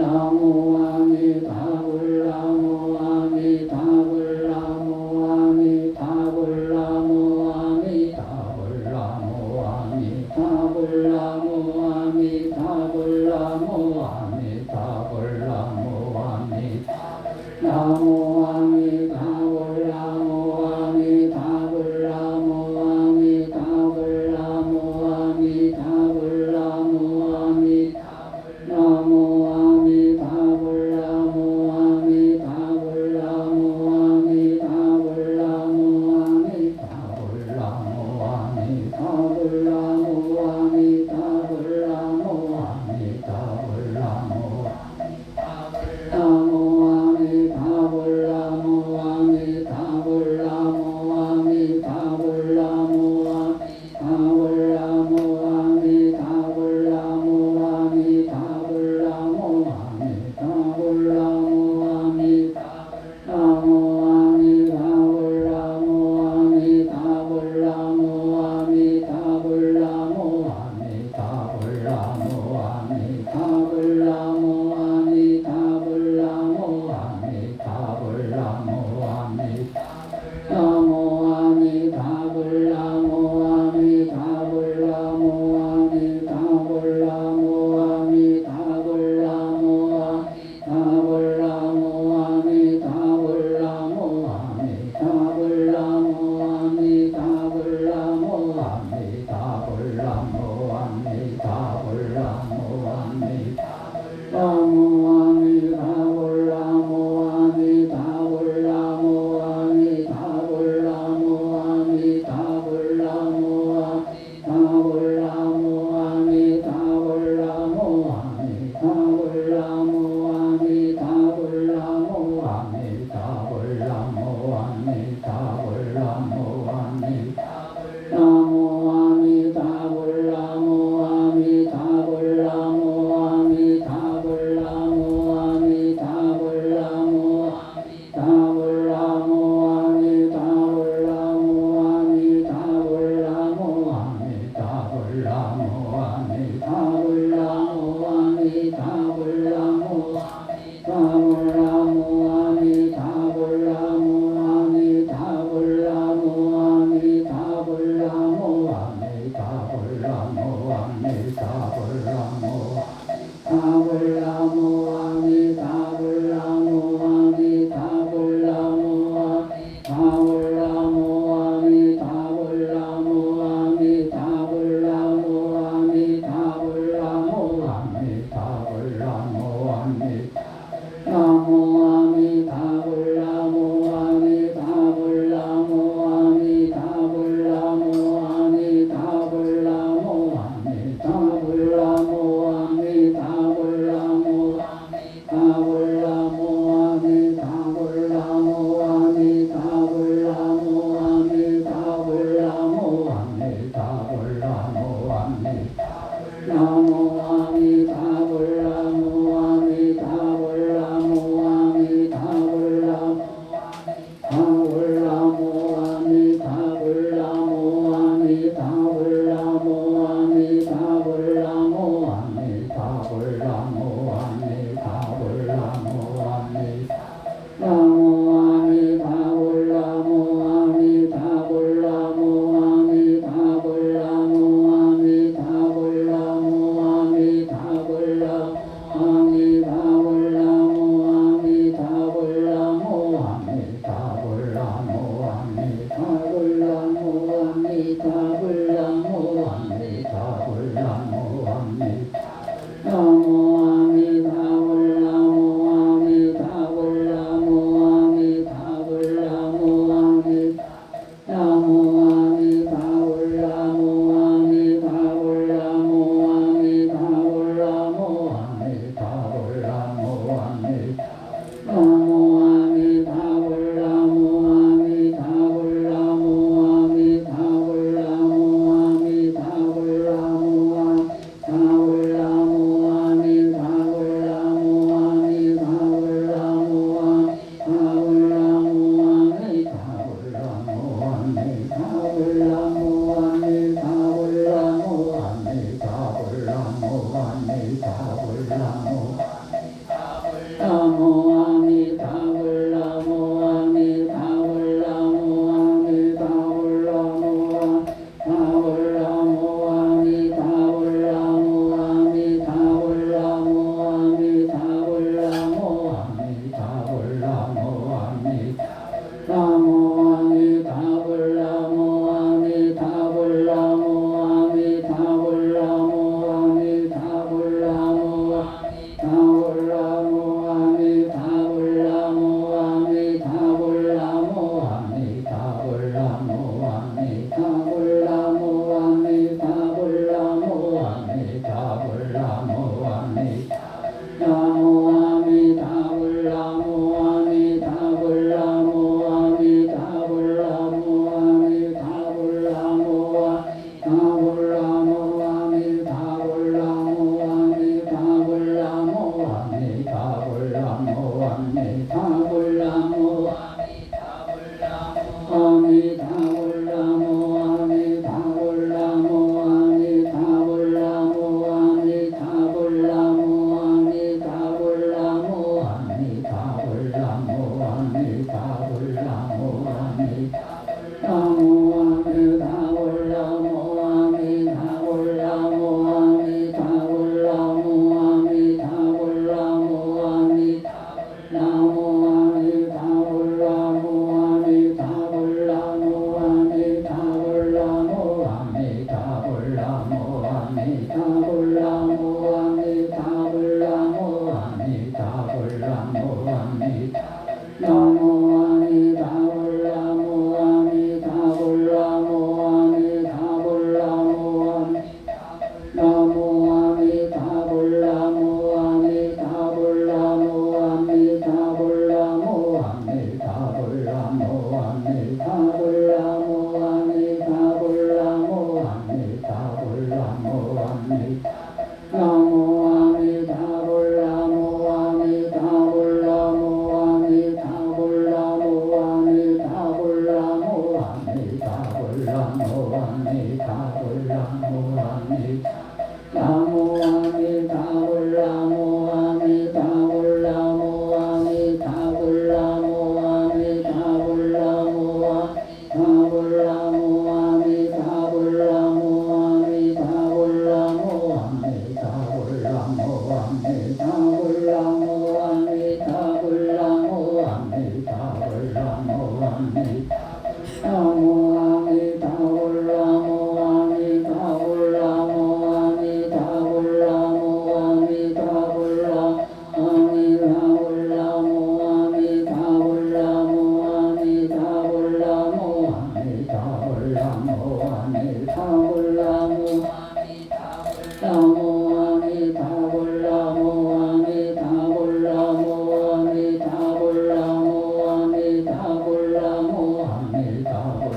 나무 아미타불 나무 아미타불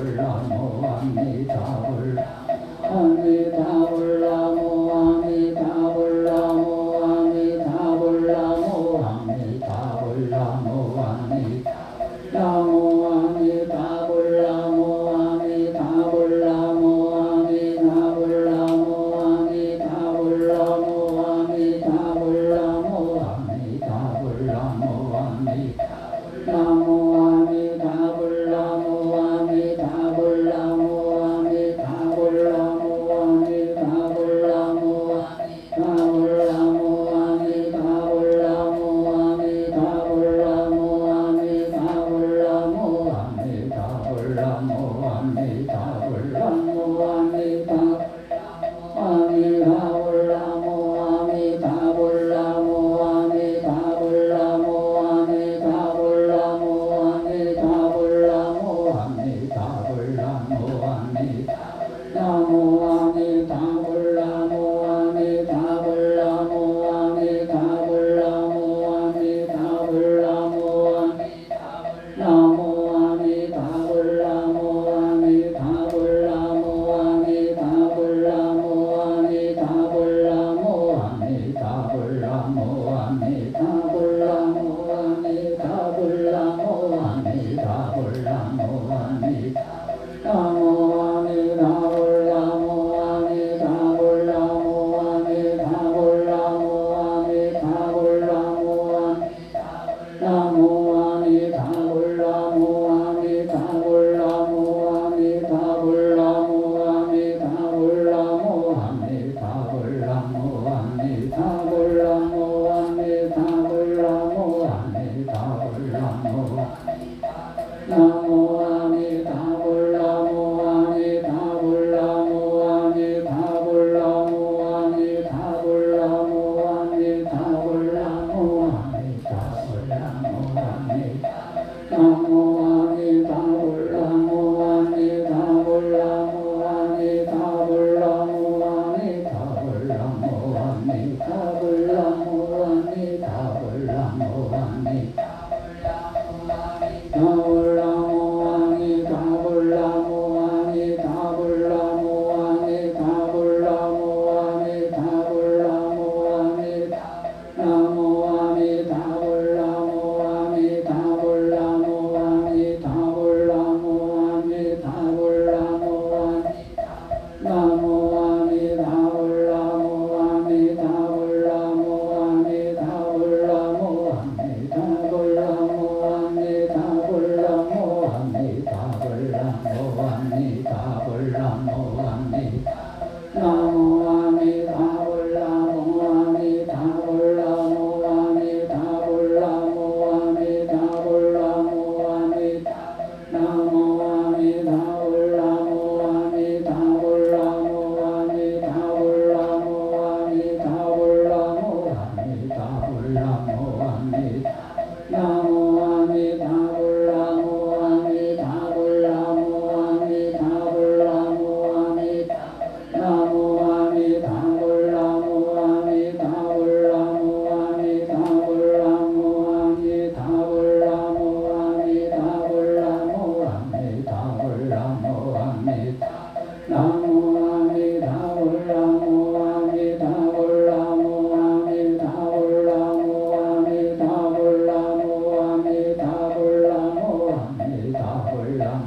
몰라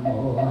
나무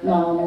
Amen.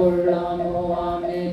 아미타불나무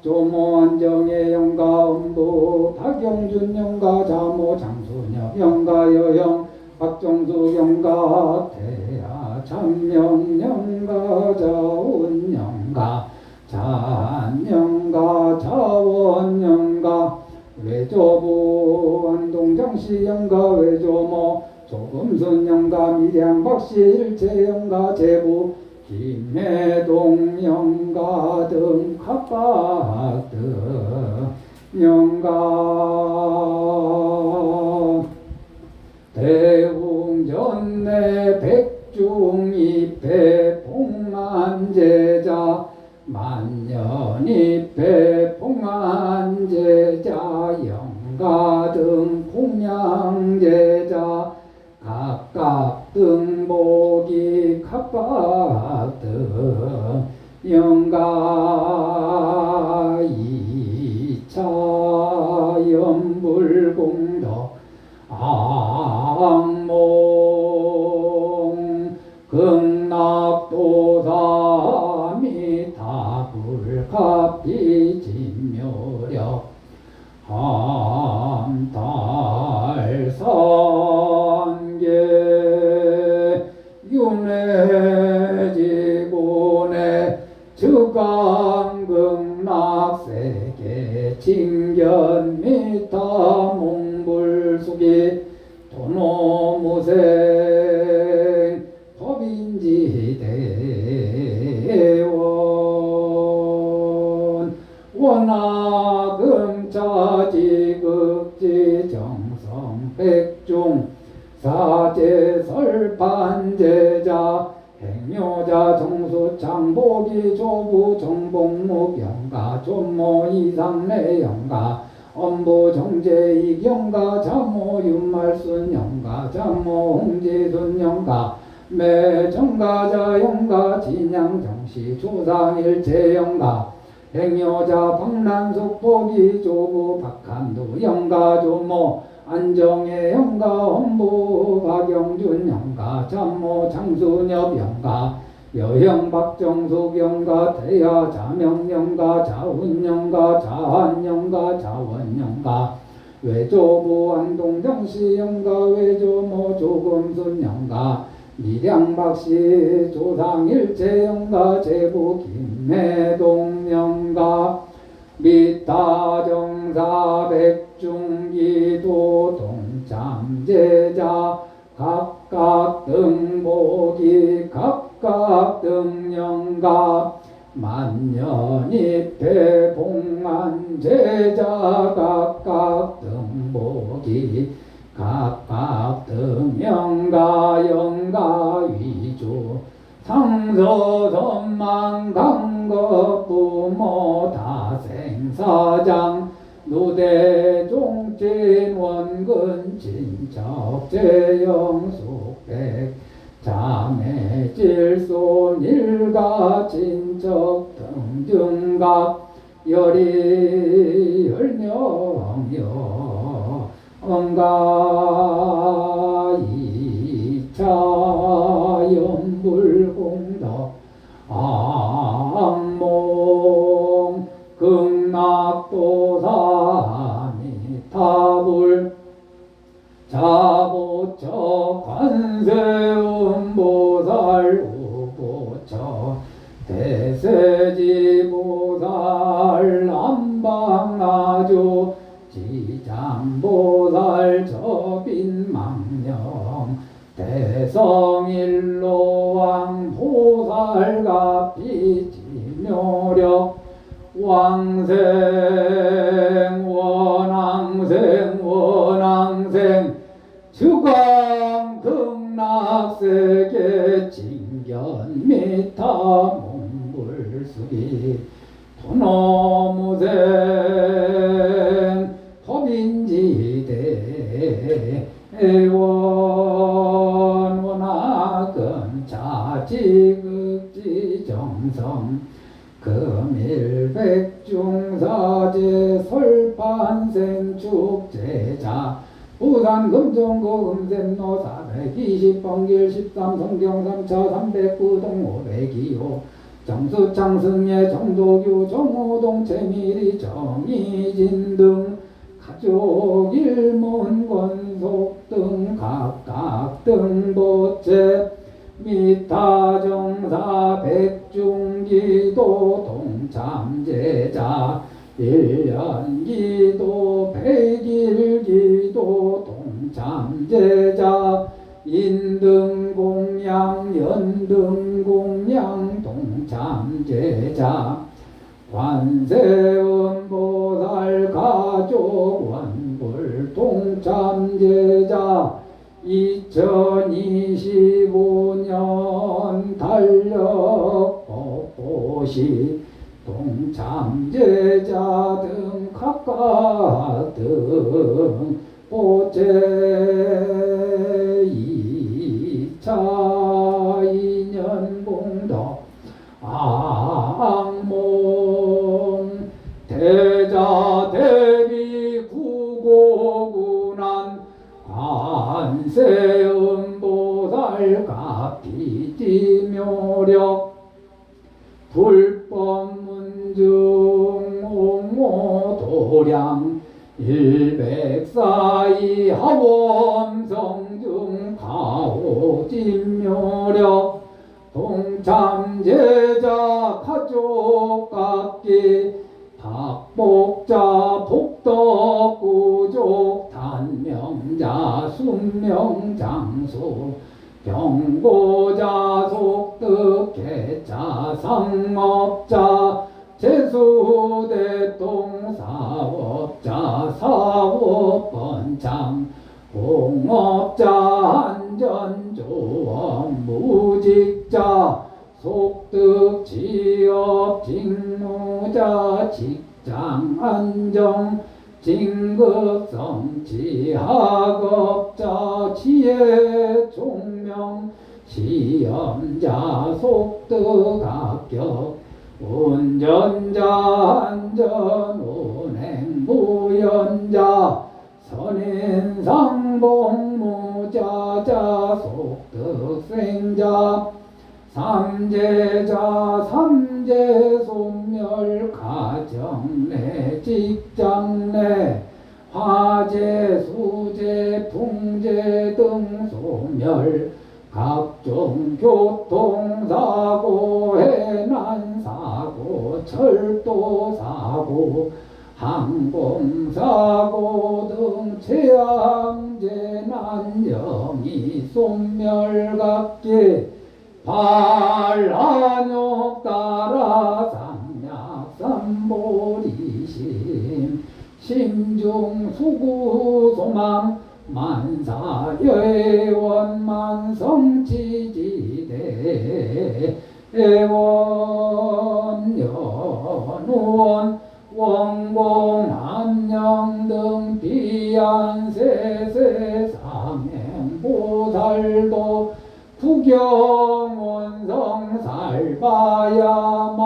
조모 안정의 영가 엄부 박영준 영가 자모 장순혁 영가 여영 박정수 영가 태야 참영 영가 자운 영가 잔영가 자원 영가 외조부 안동장씨 영가 외조모 조금순 영가 밀양박씨 일체 영가 제부 김해동 영가 등 각각 등 영가 대웅전내 백중입회 봉안제자 만년입회 봉안제자 영가 등 공양제자 각각 등복이 각각 등 영가 이차 연불공덕 악몽 극락도사 미타불갑비 진묘력 함달산계 윤회지고내 즉강극락세계 징견미타 몽불수기 도노무생 법인지대원 원하금차지극지 정성백중 사제설반제자 행여자 정수창보기 조부 정복묵 영가 존모 이상래 영가 엄보 정제익 영가 자모 윤말순 영가 자모 홍지순 영가 매정가자 영가 진양정시 조상일체 영가 행여자 박란숙 보기 조부 박한두 영가 조모 안정의 영가 엄보 박영준 영가 참모 장순엽 영가 여형 박정숙 영가 태야 자명 영가 자운 영가 자한 영가 자원 영가 외조부 안동정씨 영가 외조모 조금순 영가 밀양박씨 조상일체 영가 제부 김해동 영가 미타정사 백중기도 동참제자 각각 등복이 각각 등영가 만년입회 봉안제자 각각 등복이 각각 등영가 영가 위주 상서선만 강거 부모 다생사장 누대종진 원근 진척 재영숙백 자매질손 일가 진척 등등각 열이 열명여 언가 이차 연불공덕 악몽 극락도사 미타불 자보처 관세음보살 우보처 대세지보살 남방나주 지장보살 저빈망령 대성일로왕 보살갑비지묘력 왕생 원왕생 원왕생 주광극락세계 징견미타 몽불수기 도노무생 법인지대 원원하금 자지극지 정성 금일백중사제 설반생 축제자 부산 금정고 금샘로 420번길 13 성경 3차 309동 502호 정수창승예 정도규 정호동 채밀이 정의진 등 가족 일문 권속 등 각각 등보채 미타정사 백중기도 동참제자 일년기도 백일기도 동참제자 인등공양 연등공양 동참제자 관세음보살 가족 원불 동참제자 2025년 달력 법보시 동참제자 등 각각 등 보채 2차 2년 공덕 악몽 대자 대비 구고군한 관세음보살 가피지묘력 불법문중 옹호도량 일백사이 하원성중 가오진묘력 동참제자 가족각기 박복자 복덕구족 단명자 순명장수 경고자 속득계자 상업자 재수대통 사업자 사업번창 공업자 안전조업 무직자 속득 지업 직무자 직장 안정 진급성 지학업자 지혜 총명 시험자 속득 합격 운전자 안전 운행 무연자 선인상복무자자 속득생자 삼재자 삼재소멸 가정내 직장내 화재 수재 풍재 등 소멸 각종 교통사고 해난사고 철도사고 항공사고 등 재앙재난 영이 소멸각기 발한욕 따라 상약 삼보리심 심중 수구 소망 만사여원 만성지지대 애원 연원 원공 암령 등 비안세세 상행보살도 구경원성 살바야마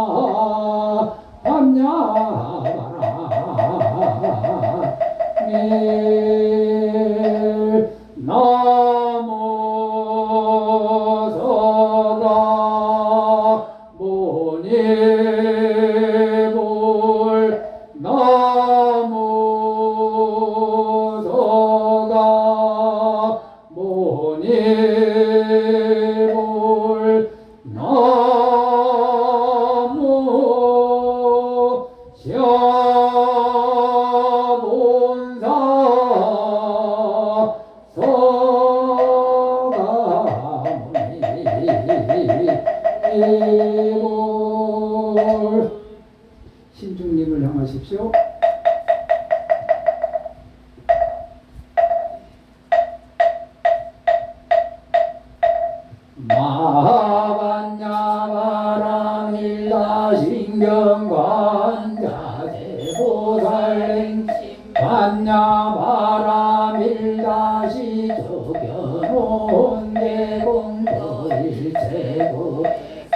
밤야바라 밀 나무서가 모니불 나무서가 모니불 나무 샤본사 서가모니 신중님을 향하십시오. 마반야바람일다 신경관자재보살행 반야바람일다시 적여놓은 대공도일체고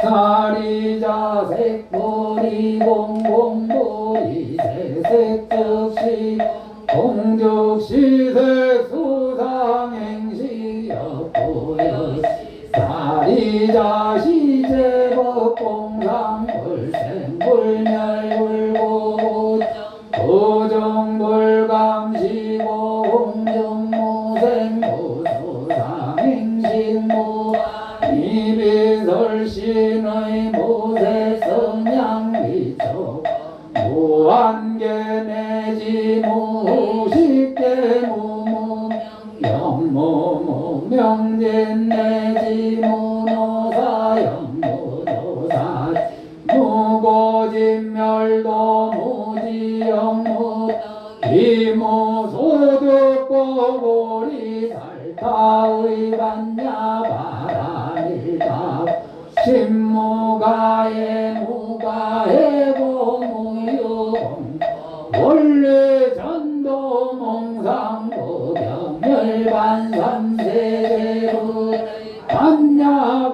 사리자색보리공공보리세색즉시 공적시색수상행시역보여 사리자시제법공상 명계내지 무식계 무무 영무무 명진내지 무노사 영무노사 무고진멸도 무지영무 이무소득고고리 살타의 반야 바라밀다 신무가에 무가에 고무유공 원래 전도 몽상도경멸반 삼세계로 반야바라밀다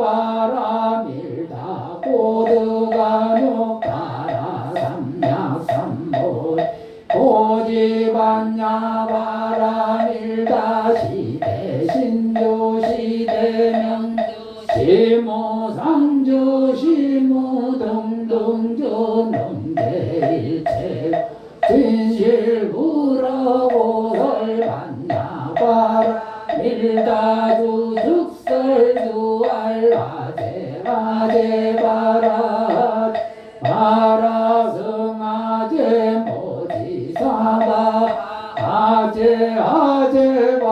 고드가뇨 가라삼약삼모 고지반야바라밀다 시대신조시대명 시무상조시무등등조 능대일체 진실부라고설반야바라밀다주 즉설주알아제아제바라 바라승아제 모지사바 아제아제바라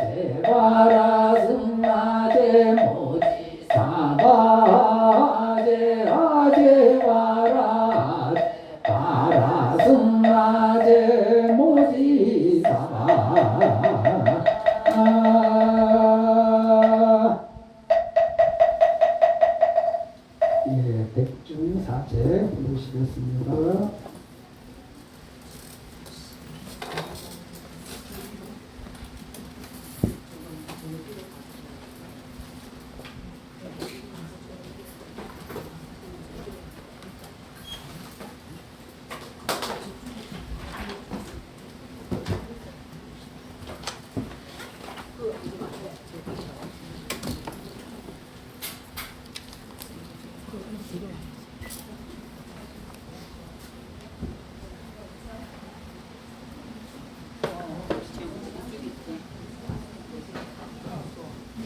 아제바라 승아제 모지사바 아제아제바라 바라 승아제 모지사바 예, 백중사제 모시겠습니다.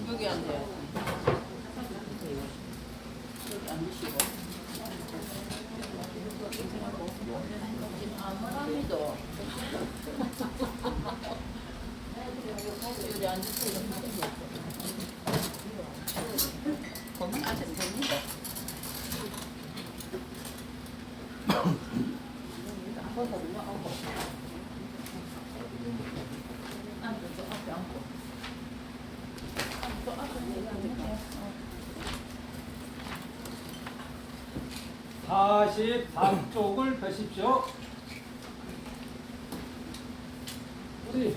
여기 앉아요. 여기 앉으시고. 아무람이도. 여기 앉으세요. 거기 앉으면 됩니다. 아파서든요. 앉아서 앞에 앉고. 43쪽을 펴십시오. 우리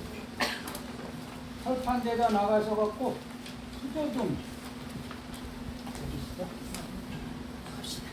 철판대가 나가셔갖고 수저 좀 해주시죠. 갑시다.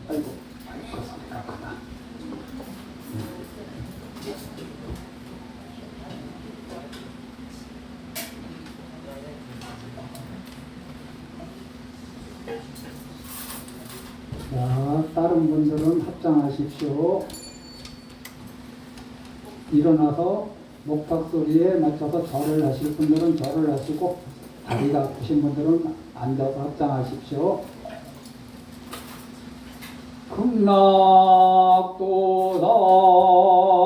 아이고, 깜깜하다. 자, 다른 분들은 합장하십시오. 일어나서 목탁 소리에 맞춰서 절을 하실 분들은 절을 하시고, 다리가 아프신 분들은 앉아서 합장하십시오.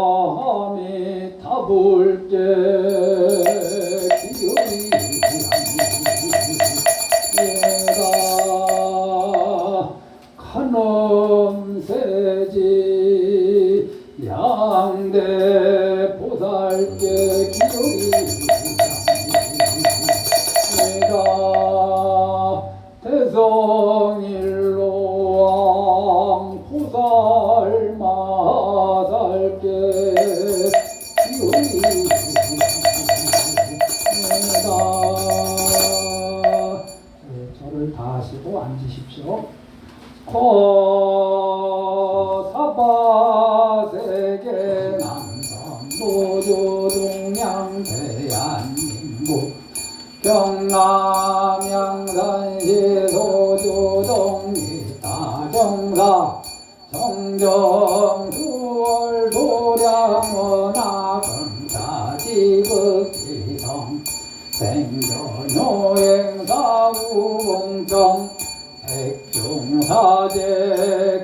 극락도담이 타불제 기요리 예가 간엄세지 양대 보살께 기요리 예가 대성일로왕 보살 마살께 기요리 절을 다 하시고 앉으십시오. 거사 정수월 도량원화 금사지극지성 생존여행사구봉정 백중사제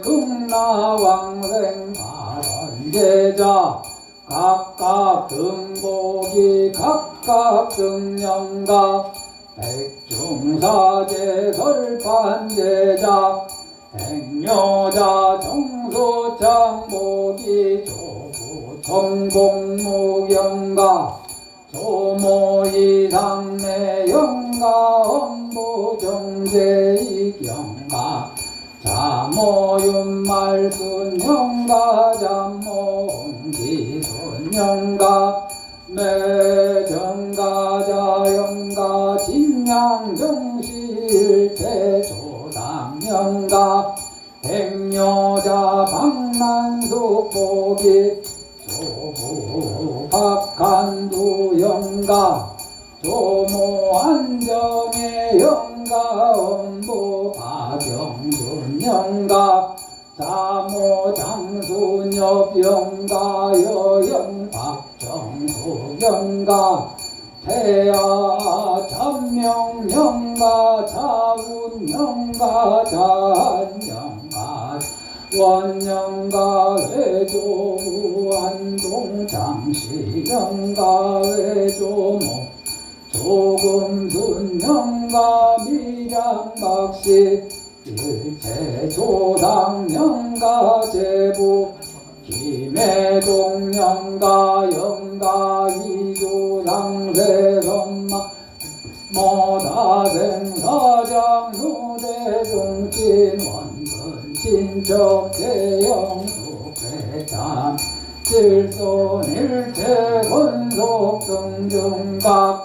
극나왕생 발원제자 각각 등복이 각각 등영각 백중사제 설판제자 백여자 정수창복이 조부 청공무경가 조모이상내영가 엄부정제이경가 자모윤말순영가 잠모홍기순영가 매정가자영가 진양정실태조당영가 백여자 박난숙복이 조부 박한두영가 조모안정의 영가 엄부 박영순영가 자모장순엽 영가 여영 박정숙영가 태야 참명영가 자운영가 자한영가 원영가 외조 안동장시영가 외조모 조금순영가 미량박씨 일체조상영가 제부 김해동영가 영가 이조상세선마 모다생사장 누대종진 원근 친척 대영숙배단 질손일체 권속 등중각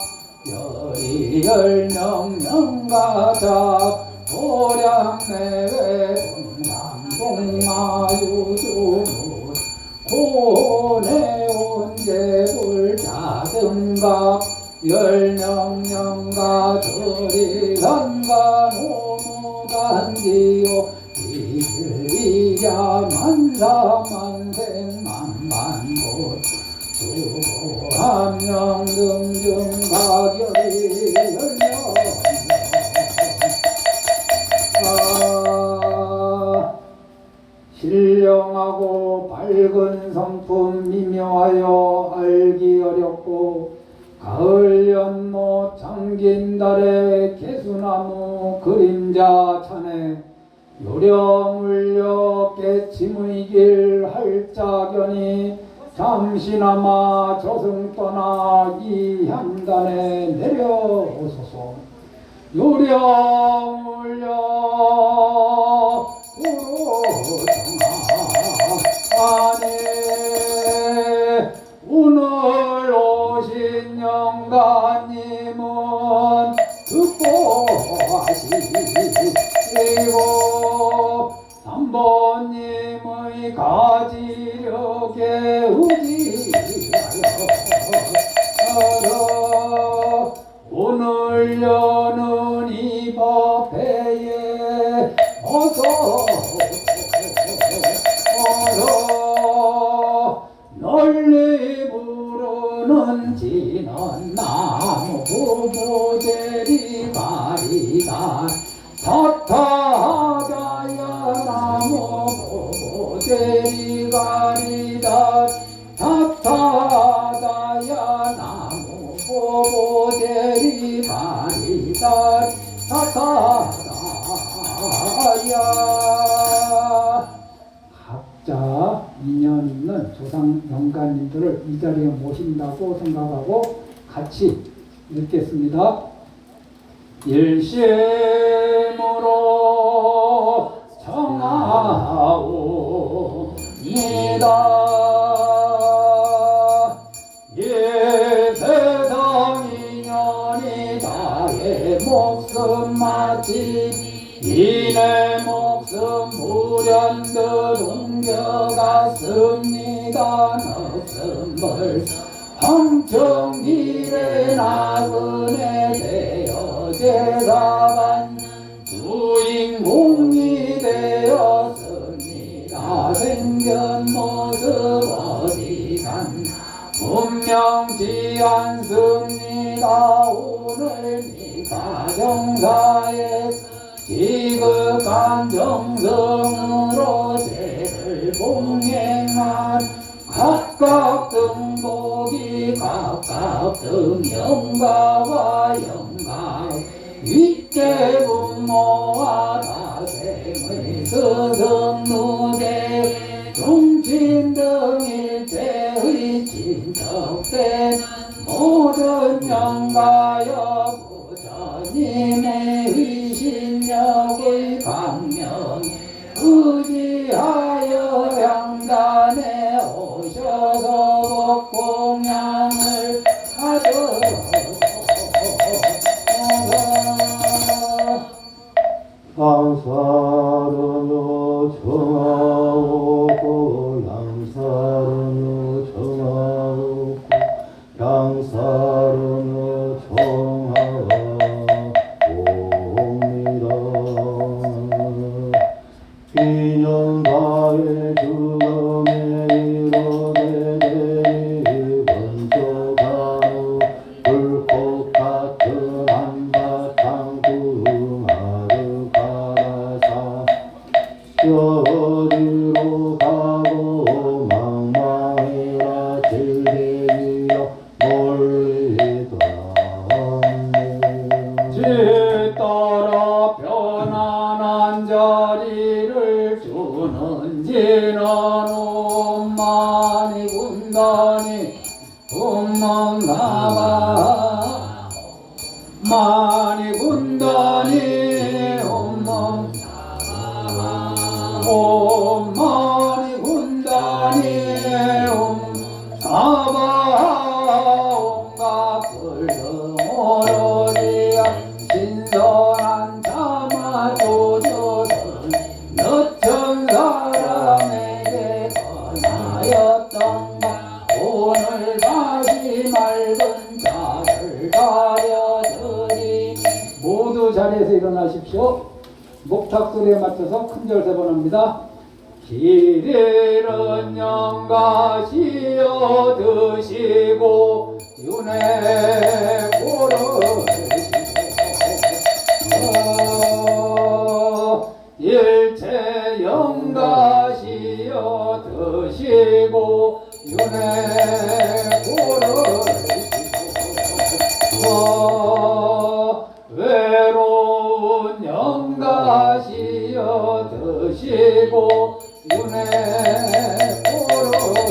열이열명영가자 도량내외 동남동마유주무 고내온제불자등각 열명령가 저리산가 노무단지요 이길이야 만사만생만만곳 수고함령등중가결이 열명 신령하고 밝은 성품 미묘하여 알기 어렵고 가을 연못 잠긴 달에 개수나무 그림자 차네 요령울려 깨침의 길 할자견이 잠시나마 저승 떠나 이 향단에 내려오소서. 요령울려 안에 오늘 오신 영가님은 듣고 하시고 삼번님의 가지력에 의지하여 오늘 여는 이 법회에 어서 널리 부르는 진원 나무 부부제리 가리다 타타하다야 나무 부부제리 가리다 타타하다야 나무 부부제리 가리다 타타하다야. 각자 인연 있는 조상 영가님들을 이 자리에 모신다고 생각하고 같이 읽겠습니다. 일심으로 청하옵니다. 세상 인연이 나의 목숨 마치 이내 목숨 불현듯 옮겨갔습니다. 넉슴벌 황청길에 나그네 되어 제사 받는 주인공이 되었습니다. 생전 모습 어디간 분명지않습니다. 오늘 가정사에 지극한 정성으로 죄를 봉행한 각각 등복이 각각 등영가와 영가 윗대 부모와 다생의 스승누대 종친 등 일체의 친척된 모든 영가여 부처님의 의신력의 강명 의지하여 양단에 오셔서 복공양을 하도록 양사르노 정하오고 양사르노 정하오고 양사르노 정하옵니다. 비년가의 주검에 이르게 되니 번쩍하노 불꽃 같은 한바탕 구마르 가라사 어디로 가고 망망해라 들리며 몰리더네 뒤따라 편안한 자리를 주는지는 엄마니 군다니 엄망나가 많이 군다니 엄마니 군다니 사바온가 불등오로지야 신선한 참아조조들 너천 사람에게 전하였던가 오늘 다시 맑은 차를 가려드리니 모두 자리에서 일어나십시오. 목탁 소리에 맞춰서 큰절 세 번 합니다. 길이른 영가시어 드시고 윤회 고르시고 일체 영가시어 드시고 윤회 고르시고 외로운 영가시어 드시고 윤회 고르시고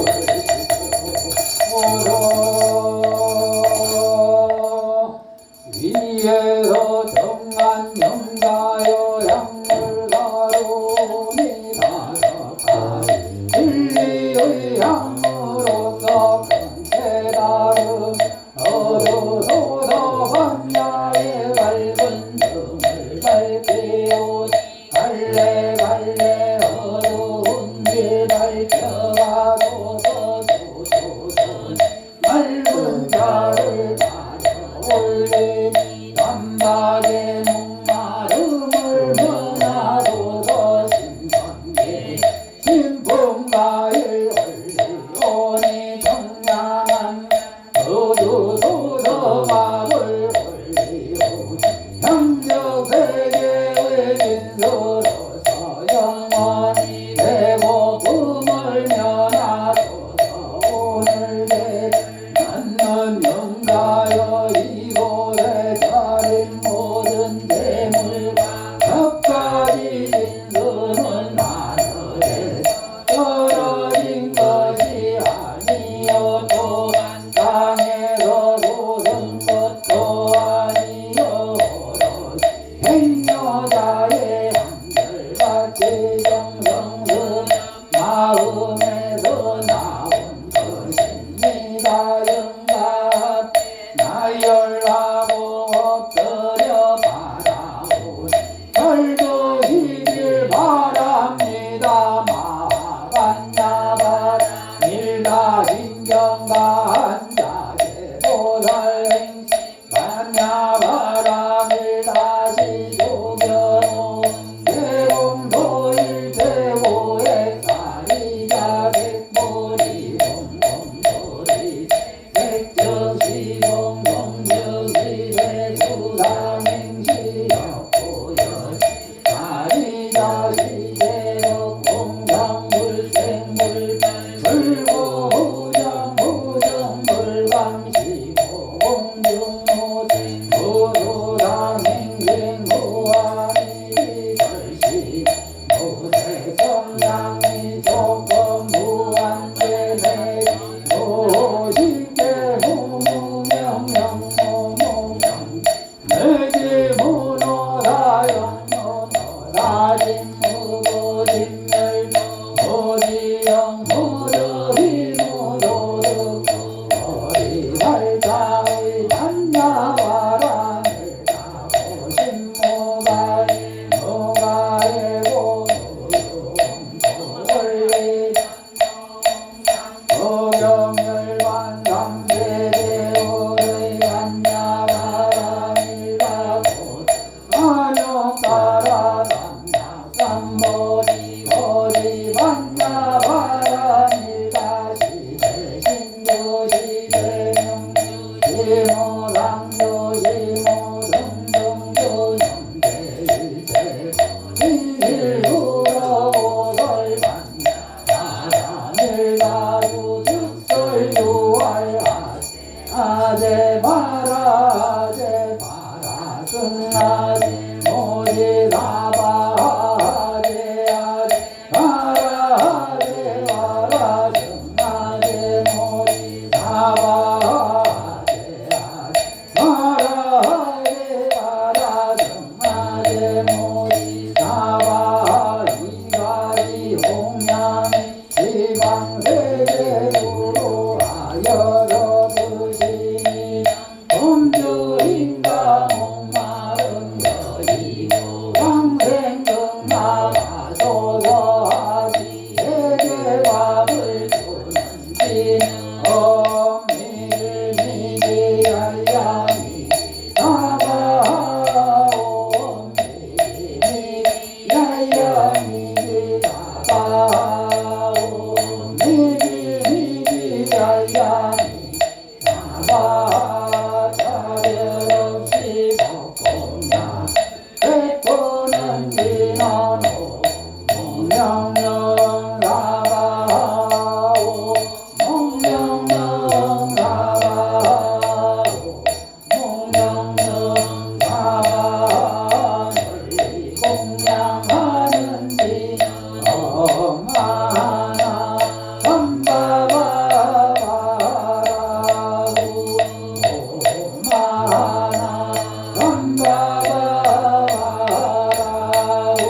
위에서 정한 영가여 향물가루니 다섯가지 진리의 향으로서 큰 깨달음 얻으소서 모두 힘으로 머리 살짝이 만나와라 내가 보신 모가리 모가리고 원리 도경열반 삼세대우의 반야바람이가 곧 안욕따라 삼삼머리 머리 반야바람이가 시대신도시대명 시모랑도 시모등등도 영대일대 일일구러고설 반야바람을 가주 즉설교활 아제 마라 아제 마라 승아제 모지 사바 아제 아제 마라 아제 마라 승아제 모지 사바 아제 아제 마라 아제 마라 승아제 모지 사바 이가리 홍양이 지방세계도로 하여져 드시니 범주인가 목마른 여이고 평생경마가소서 하지 세계밥을 주는지 미리미리야야미 사바 미리미리야야미 사바 미리미리야야미 사바 차별 없이 먹고나 백보는 지나노 몽명령 사바오 몽명령 사바오 몽명령 사바 널리 공양하는 지엄 하나 삼바바바라고 오마나 삼바바바라고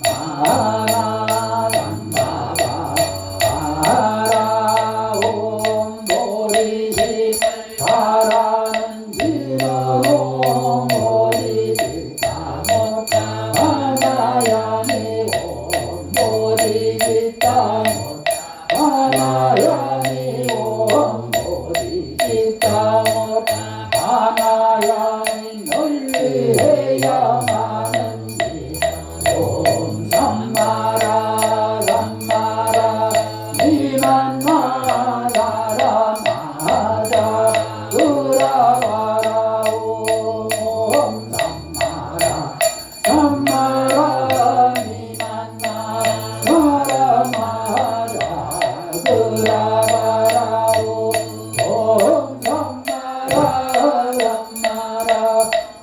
오마나 삼바바바라고 모리시 바라는 지로 모리시 까못 하나야미 온 모리시 까못 하나야미 온 모리시 까못 하나야미 널리 해야 하는지 옴 삼마라 삼마라 니만 마라라 마자 그라바라 옴 삼마라 삼마라 니만 마라 마자 그라바라 옴 삼마라 삼마라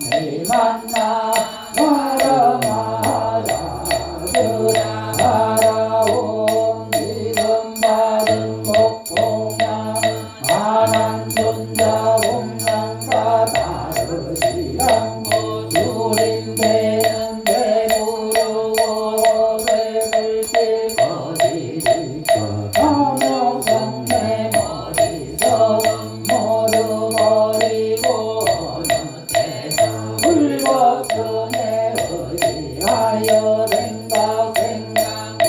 니만 마라 마자 그라바라 옴 지금 받은 목공양 만한 존자 공양과 다르시랑 주림되는 배부르고 배불길 거리니까 성명성내 머리석은 모두 버리고 어느 때도 불법성에 의지하여 생각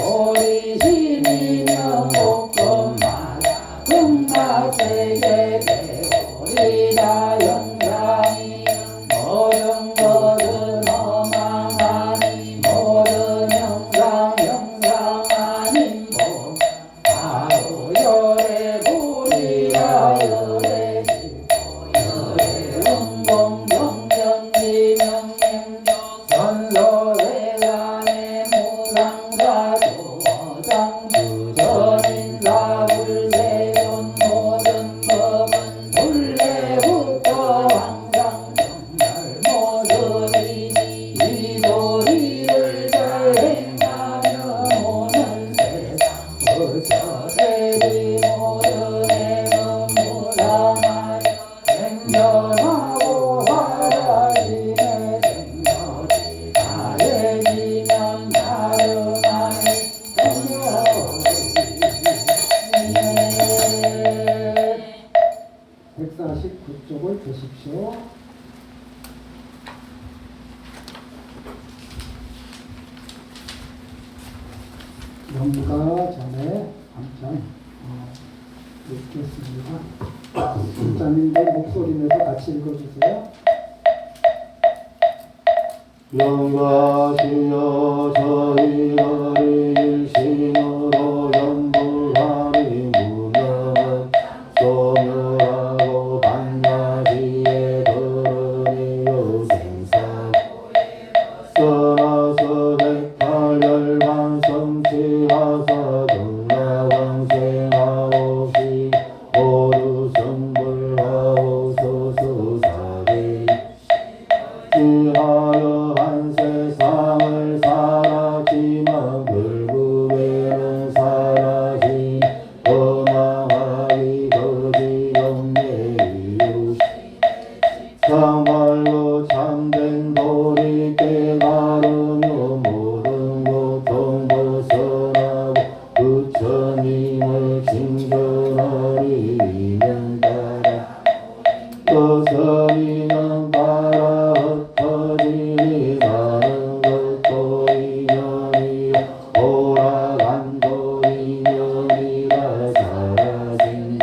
오리심이며 복음마다 흥각세계 배우리자 영상이 모든 것은 허망하니 모든 영상 아닌 복 바로 열애 불이야 열애 실고 열애 응공 정전지명행 선소세간의 무상사조 어장주전인사불세존 모든 법은 본래부터 항상 정말 모습이니 이 도리를 잘 행하며 오는 세상 부처되리 모든 행은 무상하여 생전하고 사라지네 생전이 다해지면 다르나니 되십시오. 영가 전에 한장 읽겠습니다. 목자님들 목소리 내서 같이 읽어주세요. 영가시여 저희들이 일신으로 연불하니 무명은 소멸하고 반야지에 들으니요 생사 써나서 백팔열만 성취하사 등나광생하옵시 모두 성불하옵소서사리 지하여 한 세상을 살았지만 결국에는 사라진 원망하기 거지 영예이유 참말로 참된 도리 깨달으며 모든 고통 벗어나고 부처님을 징전하리 인연 따라 거선인연 따라 흩어지니 많은 것도 인연이요 돌아간도 인연이라 사라진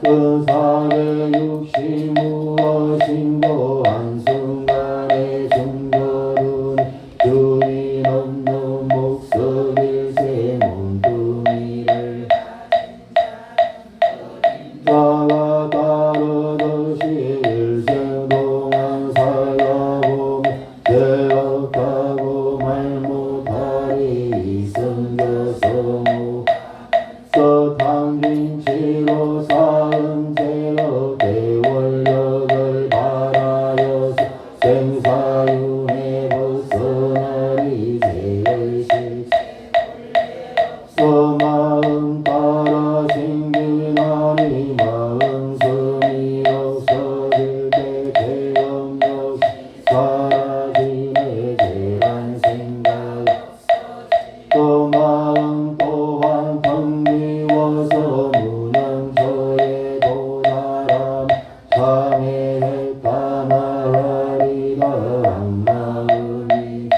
근사의 육시 무엇인고 한순간에 중거는 주인 없는 목석일세 몸뚱이를 자가 따르듯이 일생 동안 살아보면 죄 없다고 말 못하리 이승겨성우 서탕진치로 쌓은 죄업 대원력을 바라여서 생사윤회 벗어나리 죄의식 서마음 따라 생기나니 마음 성이 없어질 때 죄업력 사라지네 죄란 생각 또 마음 또한 텅비워서 무념소에 도달함 참회했다 말하리라 한 마음이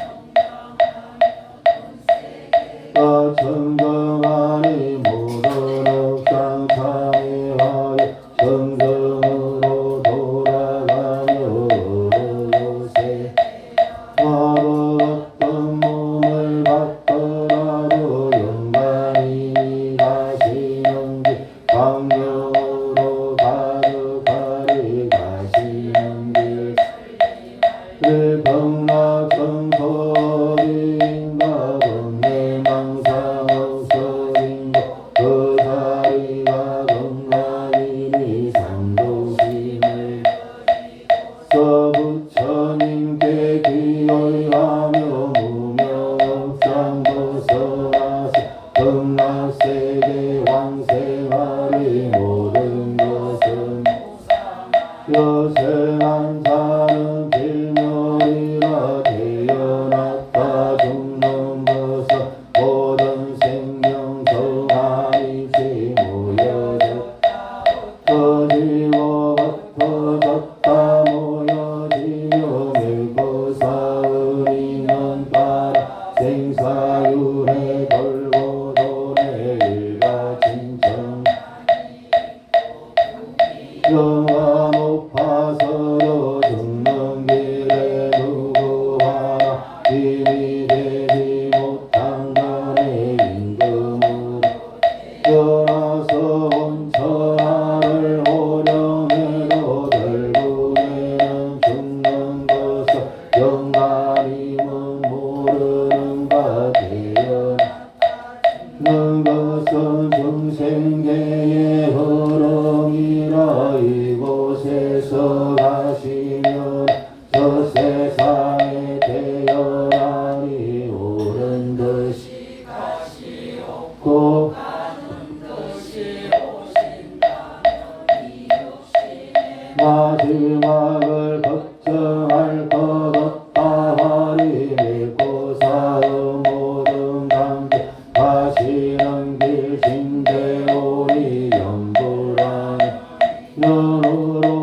정정하니 모든 업상 참회하여 정정으로 돌아가며 어느 곳에 바로 어떤 몸을 받더라도 영광이 가시는 길 광명으로 가득하리 가시는 길 일병락성소인가 번뇌망상 없어진가 그 자리가 건강이니 상도심을 서부처님께 기여하며 무명옥상 벗어나서 극락세계 왕생하리 모든 것은 여생한 사는 길멸이라 태어났다 죽는 것은 모든 생명 정한이치 모여졌다 터지고 흩어졌다 모여지며 밀고 쌓은 인연 따라 생사윤회 돌고 도네 일가진정 영화 높아서도 죽는 길에 누구 하나 힘이 되지 못한 간의 임금으로 떠나서 온 천하를 호령해도 결국에는 죽는 것을 영감님은 모르는 바 되었는 것은 중생계의 흐름이라 이곳에서 가시면 저 세상에 태어나니 옳은 듯이 가시옵고 마지막을 걱정할 것 없다 하리 믿고 쌓은 모든 감정 가시는 길 신대오니 연불하니 연으로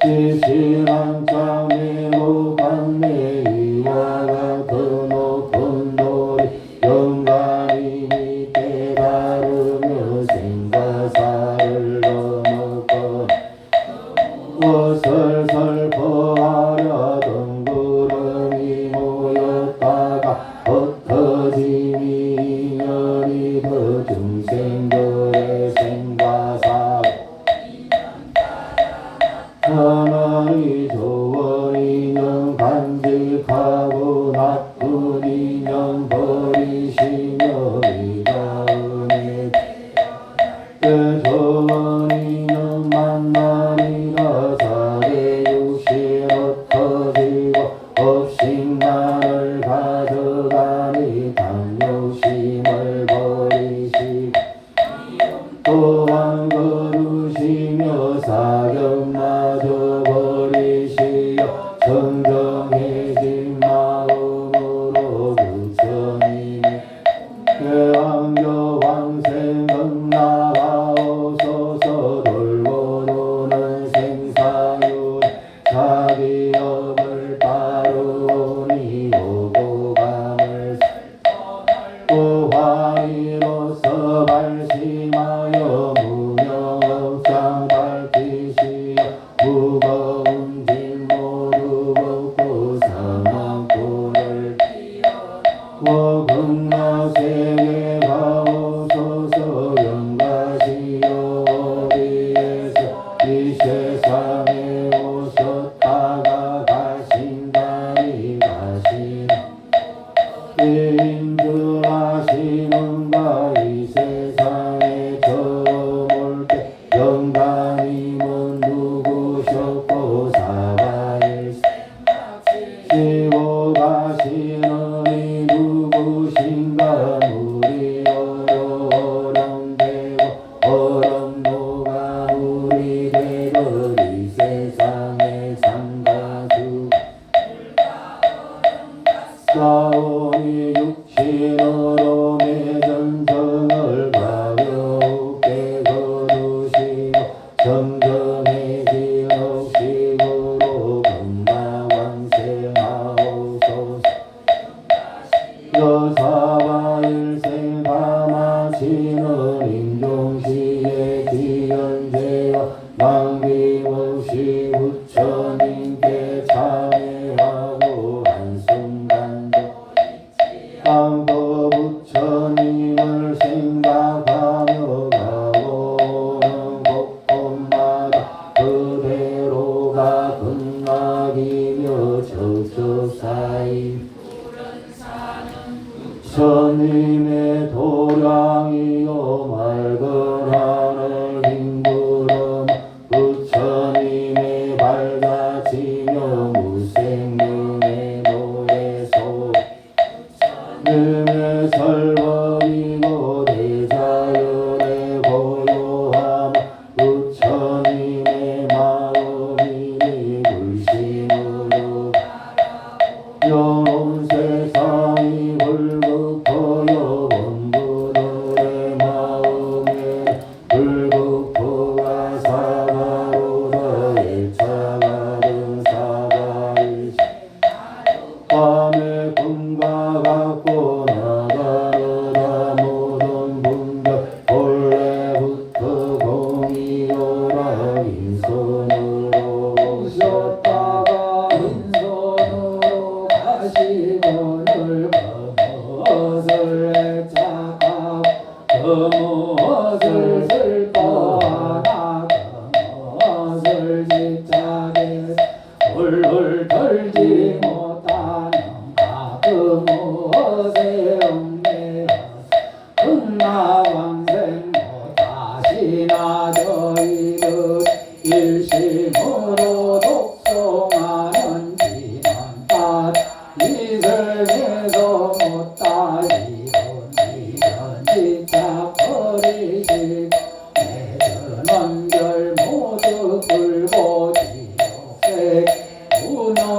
십시만장의 무관내 이와 같은 높은 돌이 영감이 밑에 다루며 생과사를 거놓고 설설 퍼하려던 구름이 모였다가 흩어짐이 인연이 더 중생들의 생과사 하나의 좋은 인연 간직하고 나쁜 인연 버리시며 이 다음에 그 좋은 인연 만나리라 사대 육신 흩어지고 업신만을 가져가니 당욕심을 버리시고 또한 거두시며 사경마저 버리시어 정정해진 마음으로 부처님이 대왕교 왕생은 나가오소서 돌고 도는 생사윤 자기 업을 따르오니 오고 감을 또 화리로서 발심하여 무명업장 밝히시어 무거운 짐 모두 벗고 사망불을 극락세계 가오소서 영가시오 어디에서 이 세상에 오셨다가 가신다니 가시나 인들하시는가 이 세상에 처음 올 때 영감님은 누구셨고 사바일 쉬고 가시느니 누구신가 물이 얼음되고 얼음도가 물이 되고 이 세상에 상가수 사오니 육신으로 맺은 정을 가볍게 거두시고 정정해진 옥식으로 건강왕생하옵소서 여사바일생 가마치는 임종시의 기연제와 남김없이 부처님께 참회하고 한순간도 땅도 부처님을 생각하며 가오는 곳곳마다 그대로가 극락이며 저저사이 부처님의 도량이요 맑은 하늘 흰 구름 부처님의 밝아지며 무생명의 노래소 능의 설법이고 대자연의 고요함 부처님의 마음이 불심으로 영혼 세상이 불극포여 원분들의 마음에 불극포가 사바로서 일차가든 사바일시 밤에 꿈과 같고 나가르다 모든 분들 본래부터 공이오라 인손으로 오셨다가 빈손으로 가시거늘 무엇을 애착하고 무엇을 슬퍼하나 무엇을 집착해 훌훌 털지 못하는 그 무엇에 얽매여 극락왕생 못하시나 저희들 일심으로 독송하는 진언답 이생에서 못다이던 이런 집착 버리시 내전 원결 모두 굴고 지옥색 운원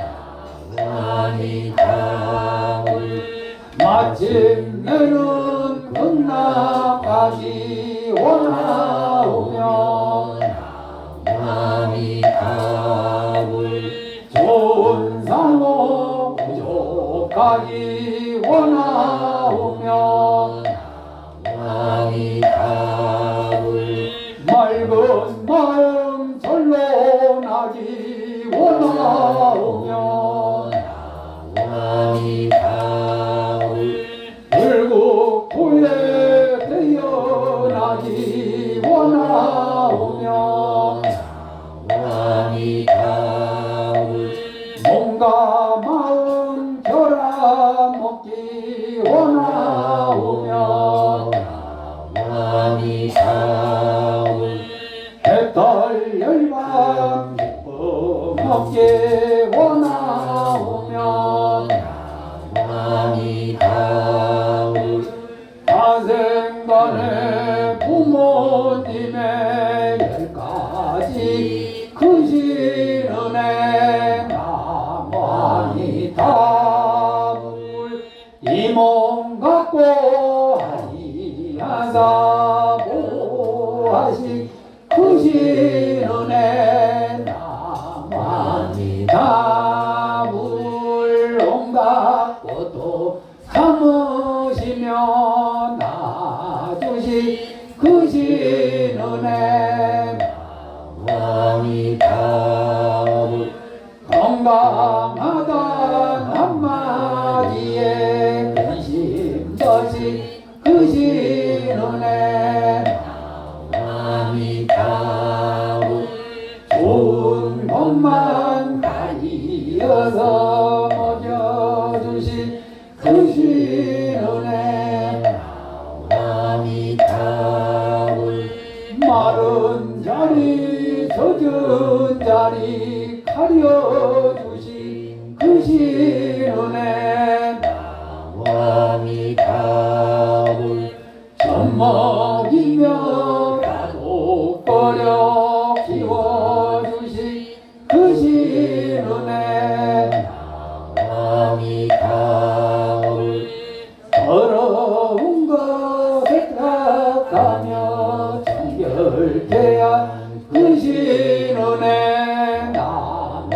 마침내는 극락까지 원하오며 아미타불 좋은 상호 부족하기 원하오며 아미타불 맑은 마음 절로 나기 원하오며 아미타불 불국토에 태어나기 원하오며 아미타불 몸과 마음 결합먹기 원하오며 아미타불 해탈 열방 먹기 원하오며 아미타불 자생간의 부모님의 10가지 크신 은혜 나무아미타불 이 몸 갖고 하리하사 보하시 크신 은혜 나무아미타불 온갖 것도 참으시며 놔주시 크신 은혜 아미타불 건강하단 한마디에 근심서시 크신 은혜 아미타불 좋은 것만 가리어서 먹여주신 크신 은혜 아미타불 마른 자리 젖은 자리 가려주신 크신 은혜 아미타불 젖먹이며 가독거려 키워주신 크신 은혜 아미타불 더러운 것에 닦아며 정결케야 크신 은혜 나무아미타불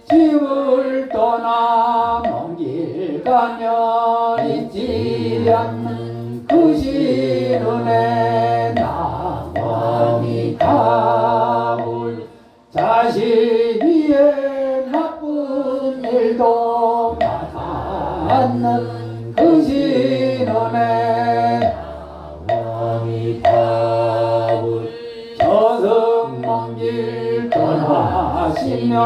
집을 떠나 먼 길 가며 잊지 않는 크신 은혜 나무아미타불 자식 위에 나쁜 일도 나지 않는 크신 은혜 아미타불 저승먼길 떠나시며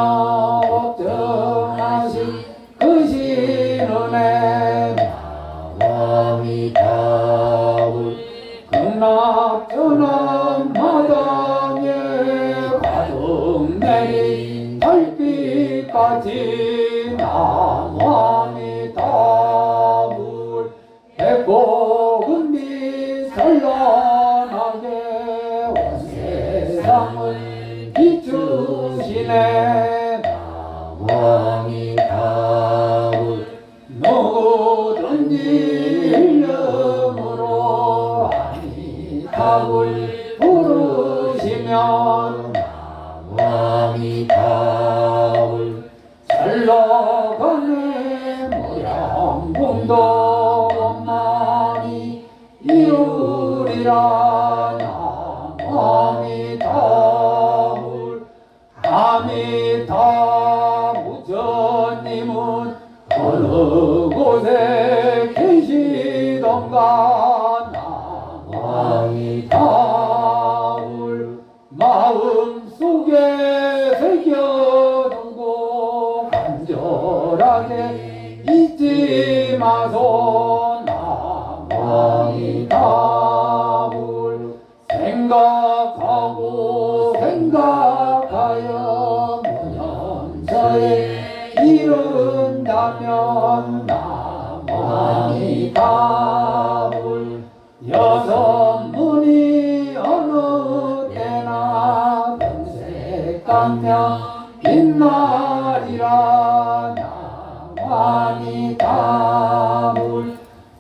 걱정하신 크신 은혜 아미타불 극락전원 마당에 가득 내린 달빛까지 나무아미타불 백복은 빛 찬란하게 온 세상을 비추시네 아미타불 누구든지 이름으로 아미타불 부르시면 아미타불 잘나가네 모양봉도 원만히 이루리라 아미타불 아미타무전님은 어느 곳에 계시던가 아미타불 마음속에 새겨두고 간절하게 잊지 마소 아미타불 생각하고 생각하여 무념서에 이른다면 아미타불 여성문이 어느 때나 변색하며 빛나리라 아미타불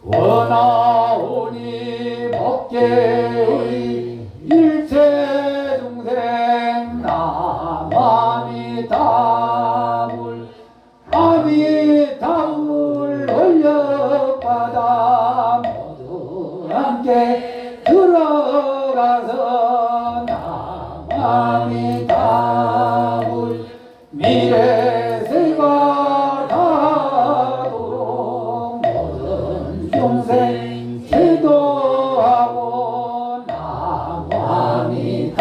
원하오니 법계의 일체 중생 남아미타불 아미타불 올려받아 모두 함께 들어가서 남아미타불 미래세가 닿도록 모든 중생 제도하고 남아미타불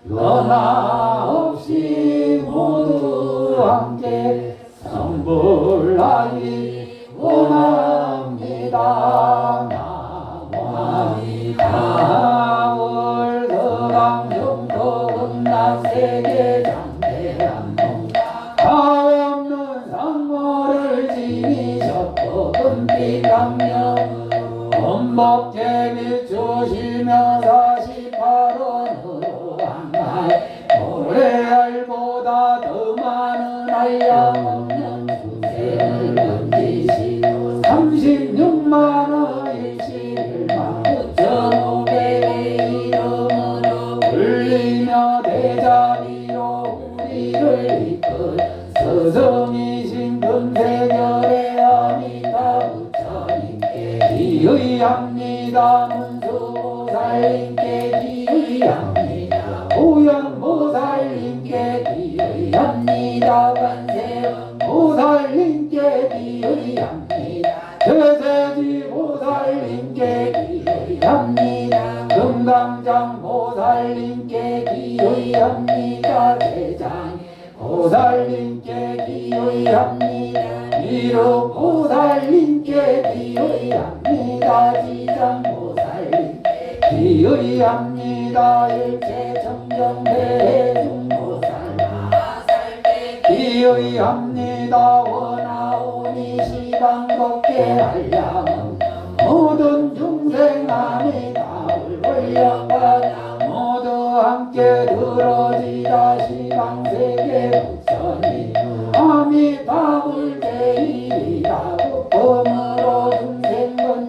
너나 없이 모두 함께 성불하기 원합니다. 남아미타불 서강정토 극락세계 장대한몽 가없는 상모를 지니셨고 금빛강령 범법재미 주시며 48원으로 한날 모래알보다 더 많은 알량 없는 중생을 건지시고 36만원 21만 9,500의 이름으로 불리며 대자비로 우리를 이끌 서성이신 금세결의 아미타 부처님께 기의합니다. 문수보살님께 기의합니다. 보현보살님께 기의합니다. 관세음보살님께 기의합니다. 대세지보살님께 기의합니다. 금강장보살님께 기의합니다. 대장보살님께 기의합니다. 미륵보살님께 기의합니다. 지장보살님께 기의합니다. 일체정정대중보살 마살께 기의합니다. 원하오니 시방겁게 한량은 모든 중생 아미타불 올려받아 모두 함께 들어지라. 시방세계 부처님 아미타불 제일이라. 법범으로 중생은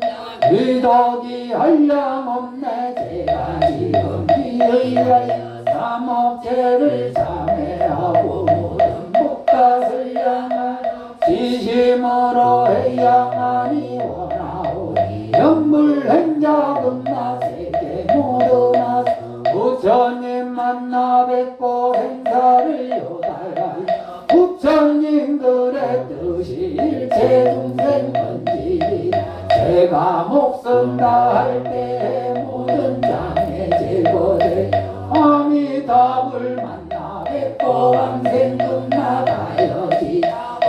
위덕이 한량 없네. 제가 지금 기의하여 삼업체를 참회하고 모든 복갓을 향하여 지심으로 해야만이 원하오니 연물행자금나세계 모두나 부처님 만나 뵙고 행사를 요달하여 부처님들의 뜻이 일체 중생 건지리라. 제가 목숨 다할 때에 모든 장애 제거되 아미타불 만나 뵙고 왕생금 나가여지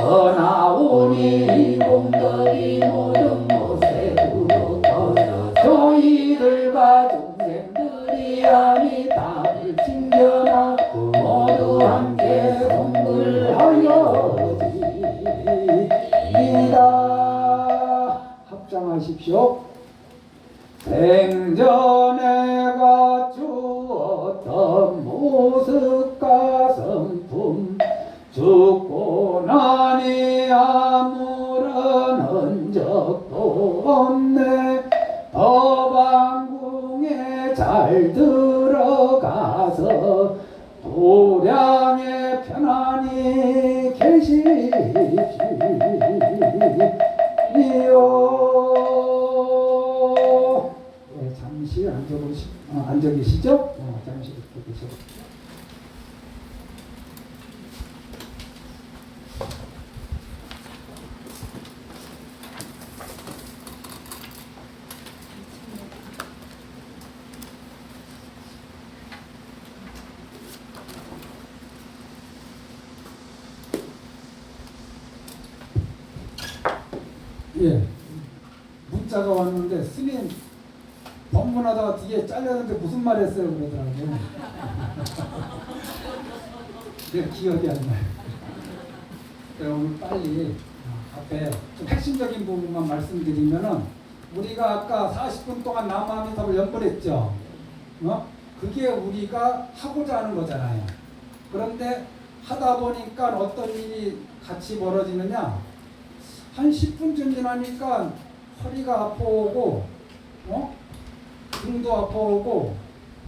어나오니 공덕이 모든 곳에 우러터져 저희들과 중생들이 아미타불 칭견하고 모두 함께 성불하여지이다. 합장하십시오. 생전에 갖추었던 모습과 성품 죽고 나니 아무런 흔적도 없네. 법왕궁에 잘 들어가서 도량에 편안히 계십시오. 잠시 앉아 계시죠? 잠시 이렇게 계셔. 예, 문자가 왔는데 스님 법문하다가 뒤에 잘렸는데 무슨 말 했어요 그러더라고요. 내가 기억이 안 나요. 그래서 오늘 빨리 앞에 좀 핵심적인 부분만 말씀드리면은 우리가 아까 40분 동안 남아미탑을 연번했죠. 그게 우리가 하고자 하는 거잖아요. 그런데 하다 보니까 어떤 일이 같이 벌어지느냐? 한 10분쯤 지나니까 허리가 아파오고, 등도 아파오고,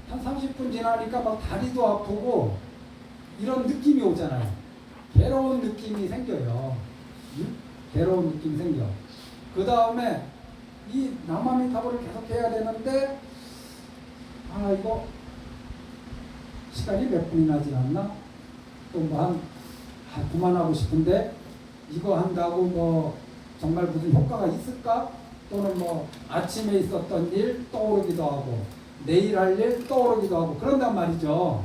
한 30분 지나니까 막 다리도 아프고, 이런 느낌이 오잖아요. 괴로운 느낌이 생겨요. 응? 괴로운 느낌이 생겨. 그 다음에 이 나마미타불을 계속 해야 되는데, 이거 시간이 몇 분이나 지났나? 또 뭐 그만하고 싶은데 이거 한다고 뭐 정말 무슨 효과가 있을까? 또는 뭐 아침에 있었던 일 떠오르기도 하고 내일 할 일 떠오르기도 하고 그런단 말이죠.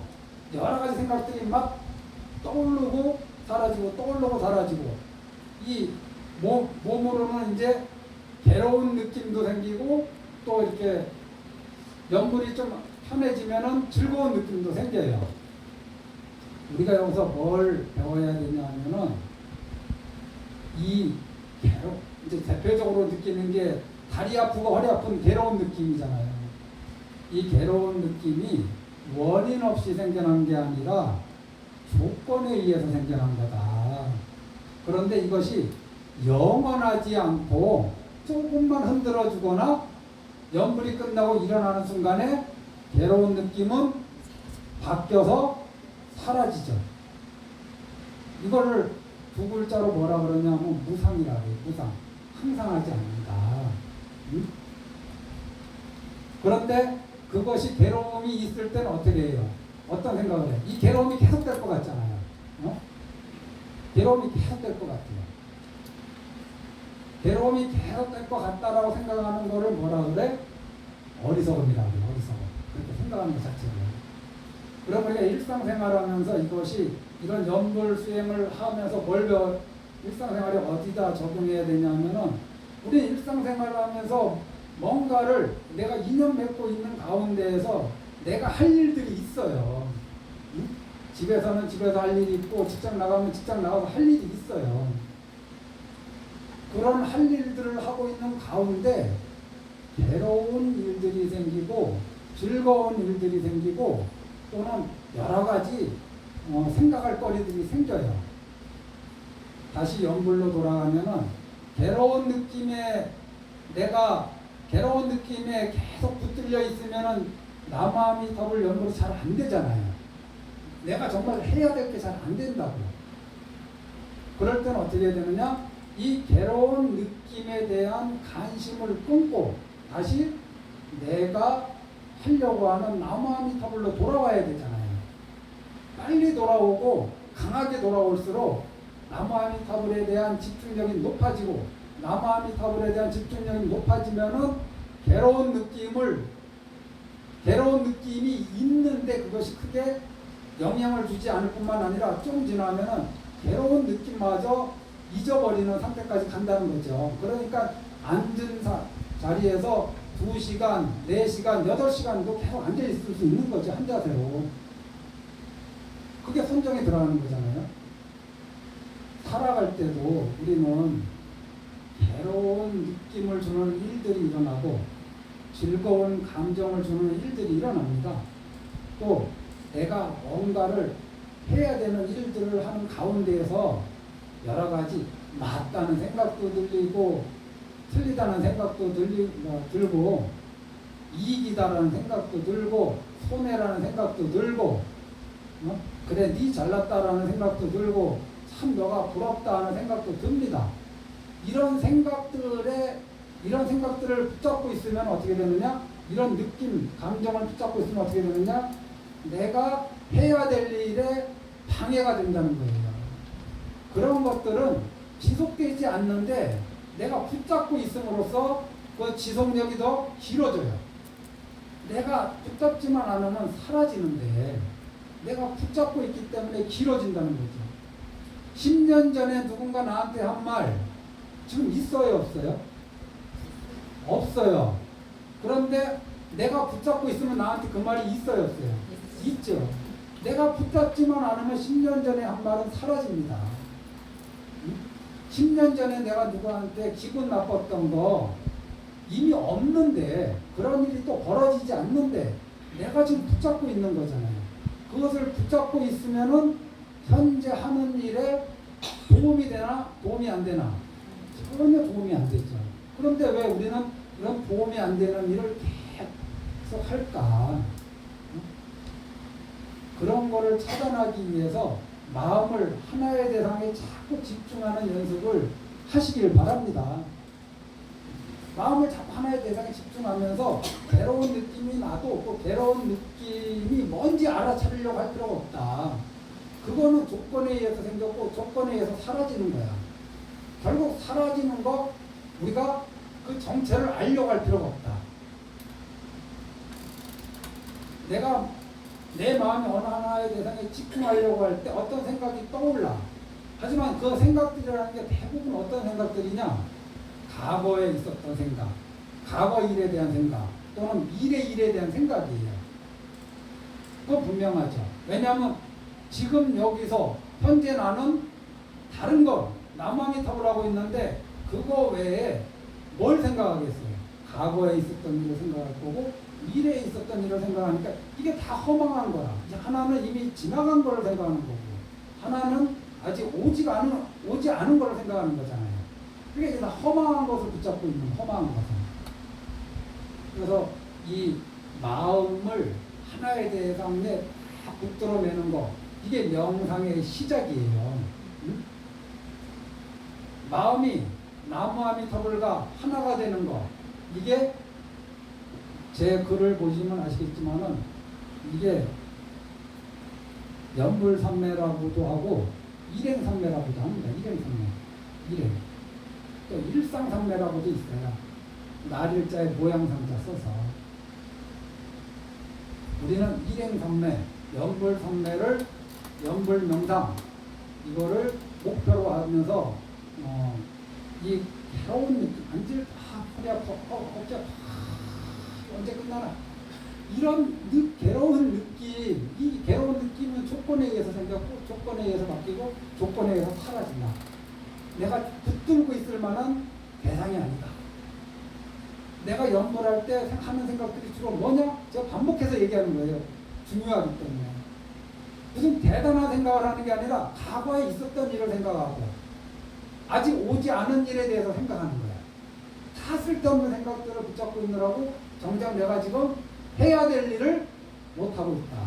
여러 가지 생각들이 막 떠오르고 사라지고 이 몸으로는 이제 괴로운 느낌도 생기고 또 이렇게 연불이 좀 편해지면은 즐거운 느낌도 생겨요. 우리가 여기서 뭘 배워야 되냐면은 이제 대표적으로 느끼는 게 다리 아프고 허리 아픈 괴로운 느낌이잖아요. 이 괴로운 느낌이 원인 없이 생겨난 게 아니라 조건에 의해서 생겨난 거다. 그런데 이것이 영원하지 않고 조금만 흔들어 주거나 연불이 끝나고 일어나는 순간에 괴로운 느낌은 바뀌어서 사라지죠. 이거를 두 글자로 뭐라 그러냐면 무상이라고 해요. 무상. 항상 하지 않는다. 응? 그런데 그것이 괴로움이 있을 때는 어떻게 해요? 어떤 생각을 해요? 이 괴로움이 계속될 것 같잖아요. 괴로움이 계속될 것 같아요. 괴로움이 계속될 것 같다라고 생각하는 거를 뭐라 그래? 어리석음이라고 해요. 어리석음. 그렇게 생각하는 것 자체로. 그럼 우리가 일상생활하면서 이것이 이런 연불 수행을 하면서 뭘 배워? 일상생활에 어디다 적용해야 되냐면은 우리 일상생활을 하면서 뭔가를 내가 인연 맺고 있는 가운데에서 내가 할 일들이 있어요. 응? 집에서는 집에서 할 일이 있고 직장 나가면 직장 나가서 할 일이 있어요. 그런 할 일들을 하고 있는 가운데 괴로운 일들이 생기고 즐거운 일들이 생기고 또는 여러 가지 생각할 거리들이 생겨요. 다시 연불로 돌아가면은 괴로운 느낌에 계속 붙들려 있으면은 나마미탑을 연불이 잘 안 되잖아요. 내가 정말 해야 될 게 잘 안 된다고요. 그럴 때는 어떻게 해야 되느냐? 이 괴로운 느낌에 대한 관심을 끊고 다시 내가 하려고 하는 나마미타불로 돌아와야 되잖아요. 빨리 돌아오고 강하게 돌아올수록 나마미타불에 대한 집중력이 높아지고 나마미타불에 대한 집중력이 높아지면은 괴로운 느낌이 있는데 그것이 크게 영향을 주지 않을 뿐만 아니라 좀 지나면은 괴로운 느낌마저 잊어버리는 상태까지 간다는 거죠. 그러니까 앉은 자리에서 2시간, 4시간, 8시간도 계속 앉아있을 수 있는 거죠. 한 자세로. 그게 선정에 들어가는 거잖아요. 살아갈 때도 우리는 괴로운 느낌을 주는 일들이 일어나고 즐거운 감정을 주는 일들이 일어납니다. 또 내가 뭔가를 해야 되는 일들을 하는 가운데에서 여러 가지 맞다는 생각도 들리고 틀리다는 생각도 들고 이익이다라는 생각도 들고 손해라는 생각도 들고 그래 네 잘났다라는 생각도 들고 참 너가 부럽다 하는 생각도 듭니다. 이런 생각들을 붙잡고 있으면 어떻게 되느냐? 이런 느낌, 감정을 붙잡고 있으면 어떻게 되느냐? 내가 해야 될 일에 방해가 된다는 거예요. 그런 것들은 지속되지 않는데 내가 붙잡고 있음으로써 그 지속력이 더 길어져요. 내가 붙잡지만 않으면 사라지는데 내가 붙잡고 있기 때문에 길어진다는 거죠. 10년 전에 누군가 나한테 한 말 지금 있어요, 없어요? 없어요. 그런데 내가 붙잡고 있으면 나한테 그 말이 있어요, 없어요? 있죠. 내가 붙잡지만 않으면 10년 전에 한 말은 사라집니다. 10년 전에 내가 누구한테 기분 나빴던 거 이미 없는데 그런 일이 또 벌어지지 않는데 내가 지금 붙잡고 있는 거잖아요. 그것을 붙잡고 있으면은 현재 하는 일에 도움이 되나 도움이 안 되나? 전혀 도움이 안 되죠. 그런데 왜 우리는 이런 도움이 안 되는 일을 계속 할까? 그런 거를 차단하기 위해서 마음을 하나의 대상에 자꾸 집중하는 연습을 하시길 바랍니다. 마음을 자꾸 하나의 대상에 집중하면서 괴로운 느낌이 나도 그 괴로운 느낌이 뭔지 알아차리려고 할 필요가 없다. 그거는 조건에 의해서 생겼고 조건에 의해서 사라지는 거야. 결국 사라지는 거 우리가 그 정체를 알려고 할 필요가 없다. 내가 내 마음이 어느 하나의 대상에 집중하려고 할 때 어떤 생각이 떠올라. 하지만 그 생각들이라는 게 대부분 어떤 생각들이냐? 과거에 있었던 생각, 과거 일에 대한 생각, 또는 미래 일에 대한 생각이에요. 그거 분명하죠. 왜냐하면 지금 여기서 현재 나는 다른 거, 나만이 탑을 있는데 그거 외에 뭘 생각하겠어요? 과거에 있었던 일을 생각할 거고 미래에 있었던 일을 생각하니까 이게 다 허망한 거야. 하나는 이미 지나간 거를 생각하는 거고 하나는 아직 오지 않은 거를 생각하는 거잖아요. 그게 이제 다 허망한 것을 붙잡고 있는 허망한 것은. 그래서 이 마음을 하나의 대상에 다 붙들어내는 거, 이게 명상의 시작이에요. 응? 마음이 나무아미타불과 하나가 되는 거, 이게 제 글을 보시면 아시겠지만은 이게 연불삼매라고도 하고 일행삼매라고도 합니다. 일행삼매, 일행. 또 일상삼매라고도 있어요. 날일자에 모양삼자 써서. 우리는 일행삼매, 연불삼매를 연불명상 이거를 목표로 하면서 이 괴로운 느낌, 앉을 허리 아파, 어깨 언제 끝나나? 이런 괴로운 느낌, 이 괴로운 느낌은 조건에 의해서 생겼고 조건에 의해서 바뀌고 조건에 의해서 사라진다. 내가 붙들고 있을 만한 대상이 아니다. 내가 연불할 때 하는 생각들이 주로 뭐냐? 제가 반복해서 얘기하는 거예요. 중요하기 때문에. 무슨 대단한 생각을 하는 게 아니라 과거에 있었던 일을 생각하고 아직 오지 않은 일에 대해서 생각하는 거야. 다 쓸데없는 생각들을 붙잡고 있느라고 정작 내가 지금 해야 될 일을 못하고 있다.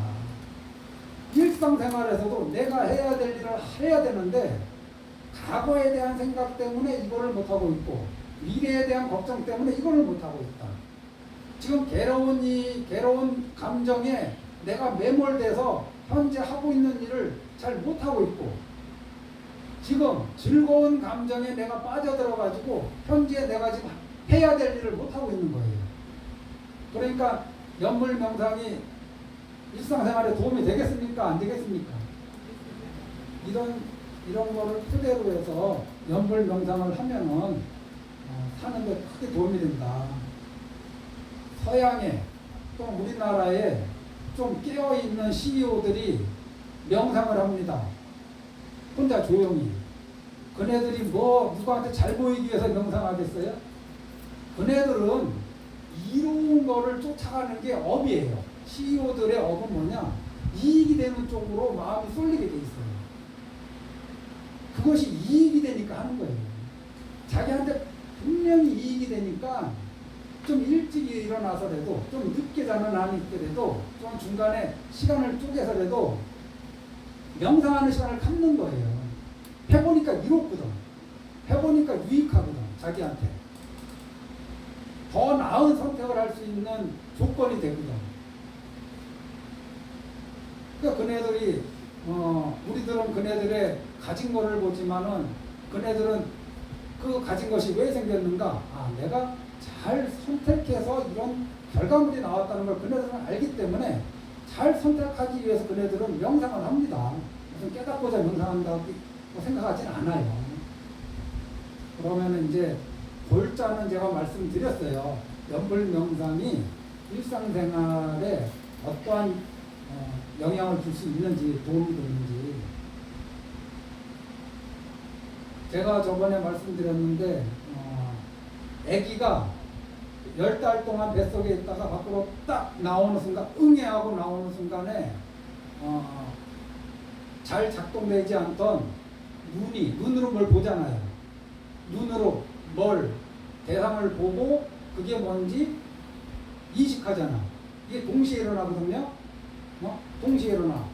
일상생활에서도 내가 해야 될 일을 해야 되는데 과거에 대한 생각 때문에 이거를 못하고 있고 미래에 대한 걱정 때문에 이거를 못하고 있다. 지금 괴로운 감정에 내가 매몰돼서 현재 하고 있는 일을 잘 못하고 있고 지금 즐거운 감정에 내가 빠져들어가지고 현재 내가 지금 해야 될 일을 못하고 있는 거예요. 그러니까 연불명상이 일상생활에 도움이 되겠습니까? 안 되겠습니까? 이런 거를 토대로 해서 연불명상을 하면은 사는데 크게 도움이 된다. 서양에 또 우리나라에 좀 깨어있는 CEO들이 명상을 합니다. 혼자 조용히. 그네들이 누구한테 잘 보이기 위해서 명상하겠어요? 그네들은 이로운 거를 쫓아가는 게 업이에요. CEO들의 업은 뭐냐? 이익이 되는 쪽으로 마음이 쏠리게 돼 있어요. 그것이 이익이 되니까 하는 거예요. 자기한테 분명히 이익이 되니까 좀 일찍 일어나서라도 좀 늦게 자는 한이 있더라도 좀 중간에 시간을 쪼개서라도 명상하는 시간을 갖는 거예요. 해보니까 이롭거든. 해보니까 유익하거든. 자기한테. 더 나은 선택을 할 수 있는 조건이 되거든. 그러니까 그네들이 우리들은 그네들의 가진 거를 보지만은 그네들은 그 가진 것이 왜 생겼는가? 내가 잘 선택해서 이런 결과물이 나왔다는 걸 그네들은 알기 때문에 잘 선택하기 위해서 그네들은 명상을 합니다. 무슨 깨닫고자 명상한다고 생각하진 않아요. 그러면 이제 골자는 제가 말씀드렸어요. 연불명상이 일상생활에 어떠한 영향을 줄 수 있는지 도움이 되는지 제가 저번에 말씀드렸는데 아기가 10달 동안 뱃속에 있다가 밖으로 딱 나오는 순간 응애하고 나오는 순간에 잘 작동되지 않던 눈으로 뭘 보잖아요. 눈으로 뭘 대상을 보고 그게 뭔지 인식하잖아. 이게 동시에 일어나거든요. 동시에 일어나.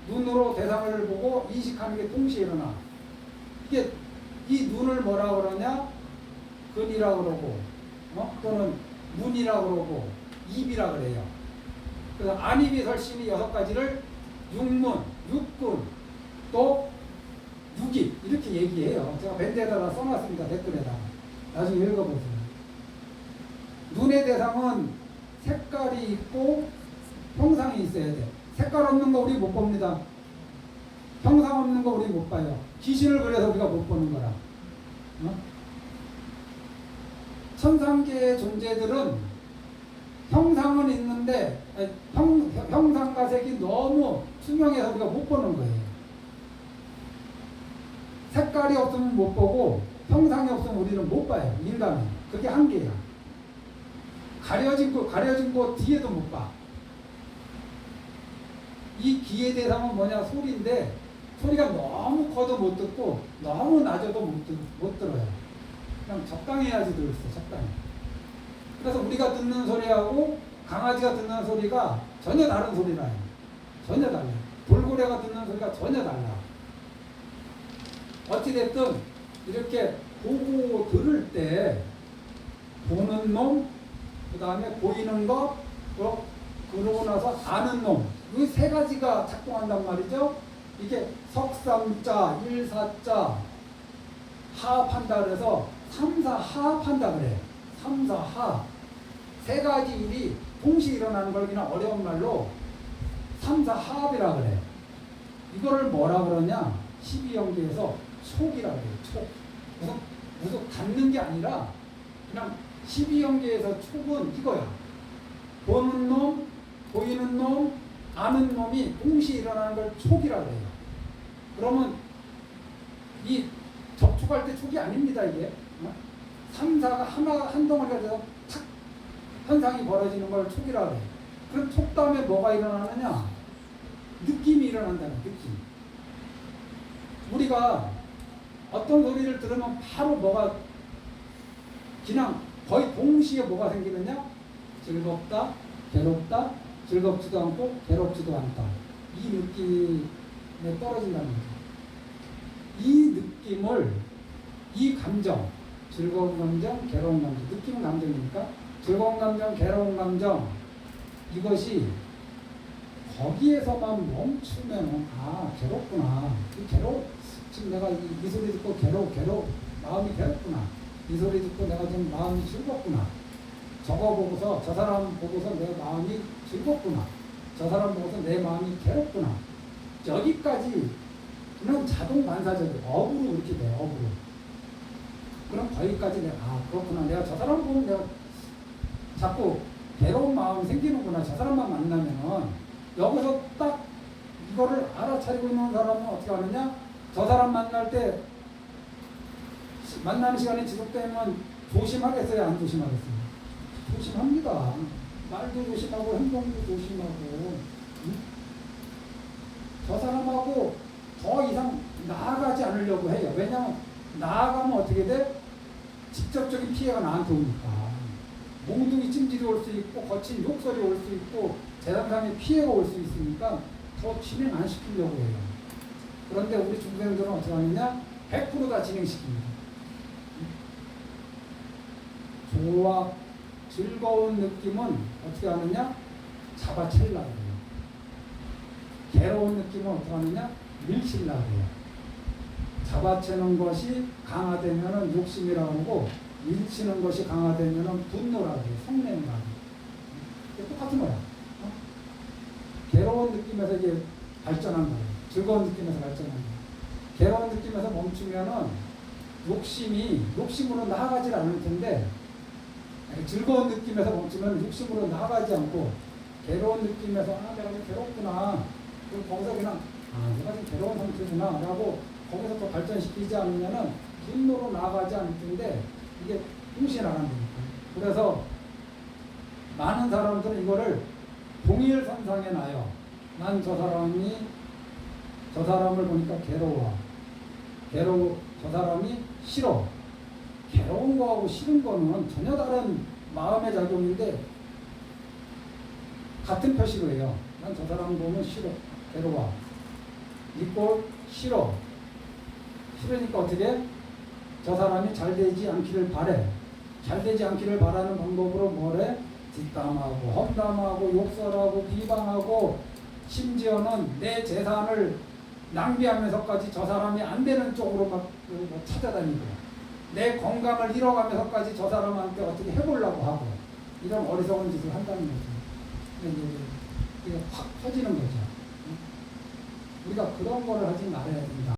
눈으로 대상을 보고 인식하는 게 동시에 일어나. 이게 이 눈을 뭐라 그러냐? 근이라 그러고, 또는 문이라 그러고, 입이라 그래요. 그래서 안입이 설심이 6가지를 육문, 육근, 또 육입 이렇게 얘기해요. 제가 밴드에다가 써놨습니다. 댓글에다가. 나중에 읽어보세요. 눈의 대상은 색깔이 있고 형상이 있어야 돼. 색깔 없는 거 우리 못 봅니다. 형상 없는 거 우리 못 봐요. 기신을 그려서 우리가 못 보는 거라. 천상계의 존재들은 형상은 있는데 형상과 색이 너무 투명해서 우리가 못 보는 거예요. 색깔이 없으면 못 보고 형상이 없으면 우리는 못 봐요. 인간은. 그게 한계야. 가려진 거 뒤에도 못 봐. 이 귀의 대상은 뭐냐? 소리인데 소리가 너무 커도 못 듣고 너무 낮아도 못 들어요. 그냥 적당히 해야지 들을 수 있어. 적당히. 그래서 우리가 듣는 소리하고 강아지가 듣는 소리가 전혀 다른 소리라요. 전혀 달라요. 돌고래가 듣는 소리가 전혀 달라. 어찌됐든 이렇게 보고 들을 때 보는 놈, 그 다음에 보이는 것, 그러고 나서 아는 놈, 이 3가지가 작동한단 말이죠. 이게 석삼자, 일사자 하합한다 그래서 3사 하합한다 그래. 3사 하. 3가지 일이 동시에 일어나는 걸 그냥 어려운 말로 3사 하합이라 그래. 이거를 뭐라 그러냐? 12연계에서 촉이라 그래요. 촉. 무슨 닿는 게 아니라 그냥 12연계에서 촉은 이거야. 보는 놈, 보이는 놈, 아는 놈이 동시에 일어나는 걸 촉이라 그래요. 그러면 이 접촉할 때 촉이 아닙니다. 이게 3사가 한 덩어리가 돼서 탁 현상이 벌어지는 걸 촉이라 그래요. 그럼 촉 다음에 뭐가 일어나느냐? 느낌이 일어난다는 느낌. 우리가 어떤 소리를 들으면 바로 뭐가 그냥 거의 동시에 뭐가 생기느냐? 즐겁다, 괴롭다, 즐겁지도 않고 괴롭지도 않다. 이 느낌에 떨어진다는 거죠. 이 느낌을, 이 감정, 즐거운 감정, 괴로운 감정, 느낌은 감정이니까 즐거운 감정, 괴로운 감정, 이것이 거기에서만 멈추면 괴롭구나. 지금 내가 이 소리 듣고 마음이 괴롭구나. 이 소리 듣고 내가 좀 마음이 즐겁구나. 저거 보고서, 저 사람 보고서 내 마음이 즐겁구나. 저 사람 보고서 내 마음이 괴롭구나. 여기까지 그냥 자동 반사적으로 업으로 그렇게 돼. 업으로. 그럼 거기까지 내가 그렇구나. 내가 저 사람 보면 내가 자꾸 괴로운 마음이 생기는구나. 저 사람만 만나면은 여기서 딱 이거를 알아차리고 있는 사람은 어떻게 하느냐? 저 사람 만날 때 만나는 시간이 지속되면 조심하겠어요? 안 조심하겠어요? 조심합니다. 말도 조심하고 행동도 조심하고. 저 사람하고 더 이상 나아가지 않으려고 해요. 왜냐하면 나아가면 어떻게 돼? 직접적인 피해가 나한테 오니까. 몽둥이 찜질이 올 수 있고 거친 욕설이 올 수 있고 제3상의 피해가 올 수 있으니까 더 진행 안 시키려고 해요. 그런데 우리 중생들은 어떻게 하느냐? 100% 다 진행시킵니다. 좋아, 즐거운 느낌은 어떻게 하느냐? 잡아채려고 해요. 괴로운 느낌은 어떻게 하느냐? 밀치려고 해요. 잡아채는 것이 강화되면은 욕심이라고 하고 밀치는 것이 강화되면은 분노라고 해요. 성냄이라고 해요. 똑같은 거야. 괴로운 느낌에서 이제 발전한 거예요. 즐거운 느낌에서 발전한 거예요. 괴로운 느낌에서 멈추면은 욕심으로 나아가질 않을 텐데, 즐거운 느낌에서 멈추면 욕심으로 나아가지 않고 괴로운 느낌에서 내가 좀 괴롭구나. 그리고 거기서 그냥 내가 좀 괴로운 상태구나 라고 거기서 또 발전시키지 않으면은 분노로 나아가지 않을 텐데 이게 동시에 나간다니까. 그래서 많은 사람들은 이거를 동일선상에 놔요. 난 저 사람이 저 사람을 보니까 괴로워. 저 사람이 싫어. 괴로운 거하고 싫은 거는 전혀 다른 마음의 작용인데 같은 표시로 해요. 난 저 사람 보면 싫어. 괴로워. 있고 싫어. 싫으니까 어떻게? 저 사람이 잘 되지 않기를 바래. 잘 되지 않기를 바라는 방법으로 뭐래? 뒷담하고 험담하고 욕설하고 비방하고 심지어는 내 재산을 낭비하면서까지 저 사람이 안 되는 쪽으로 막 찾아다니고 내 건강을 잃어가면서까지 저 사람한테 어떻게 해보려고 하고 이런 어리석은 짓을 한다는 거죠. 근데 이게 확 퍼지는 거죠. 우리가 그런 거를 하지 말아야 된다.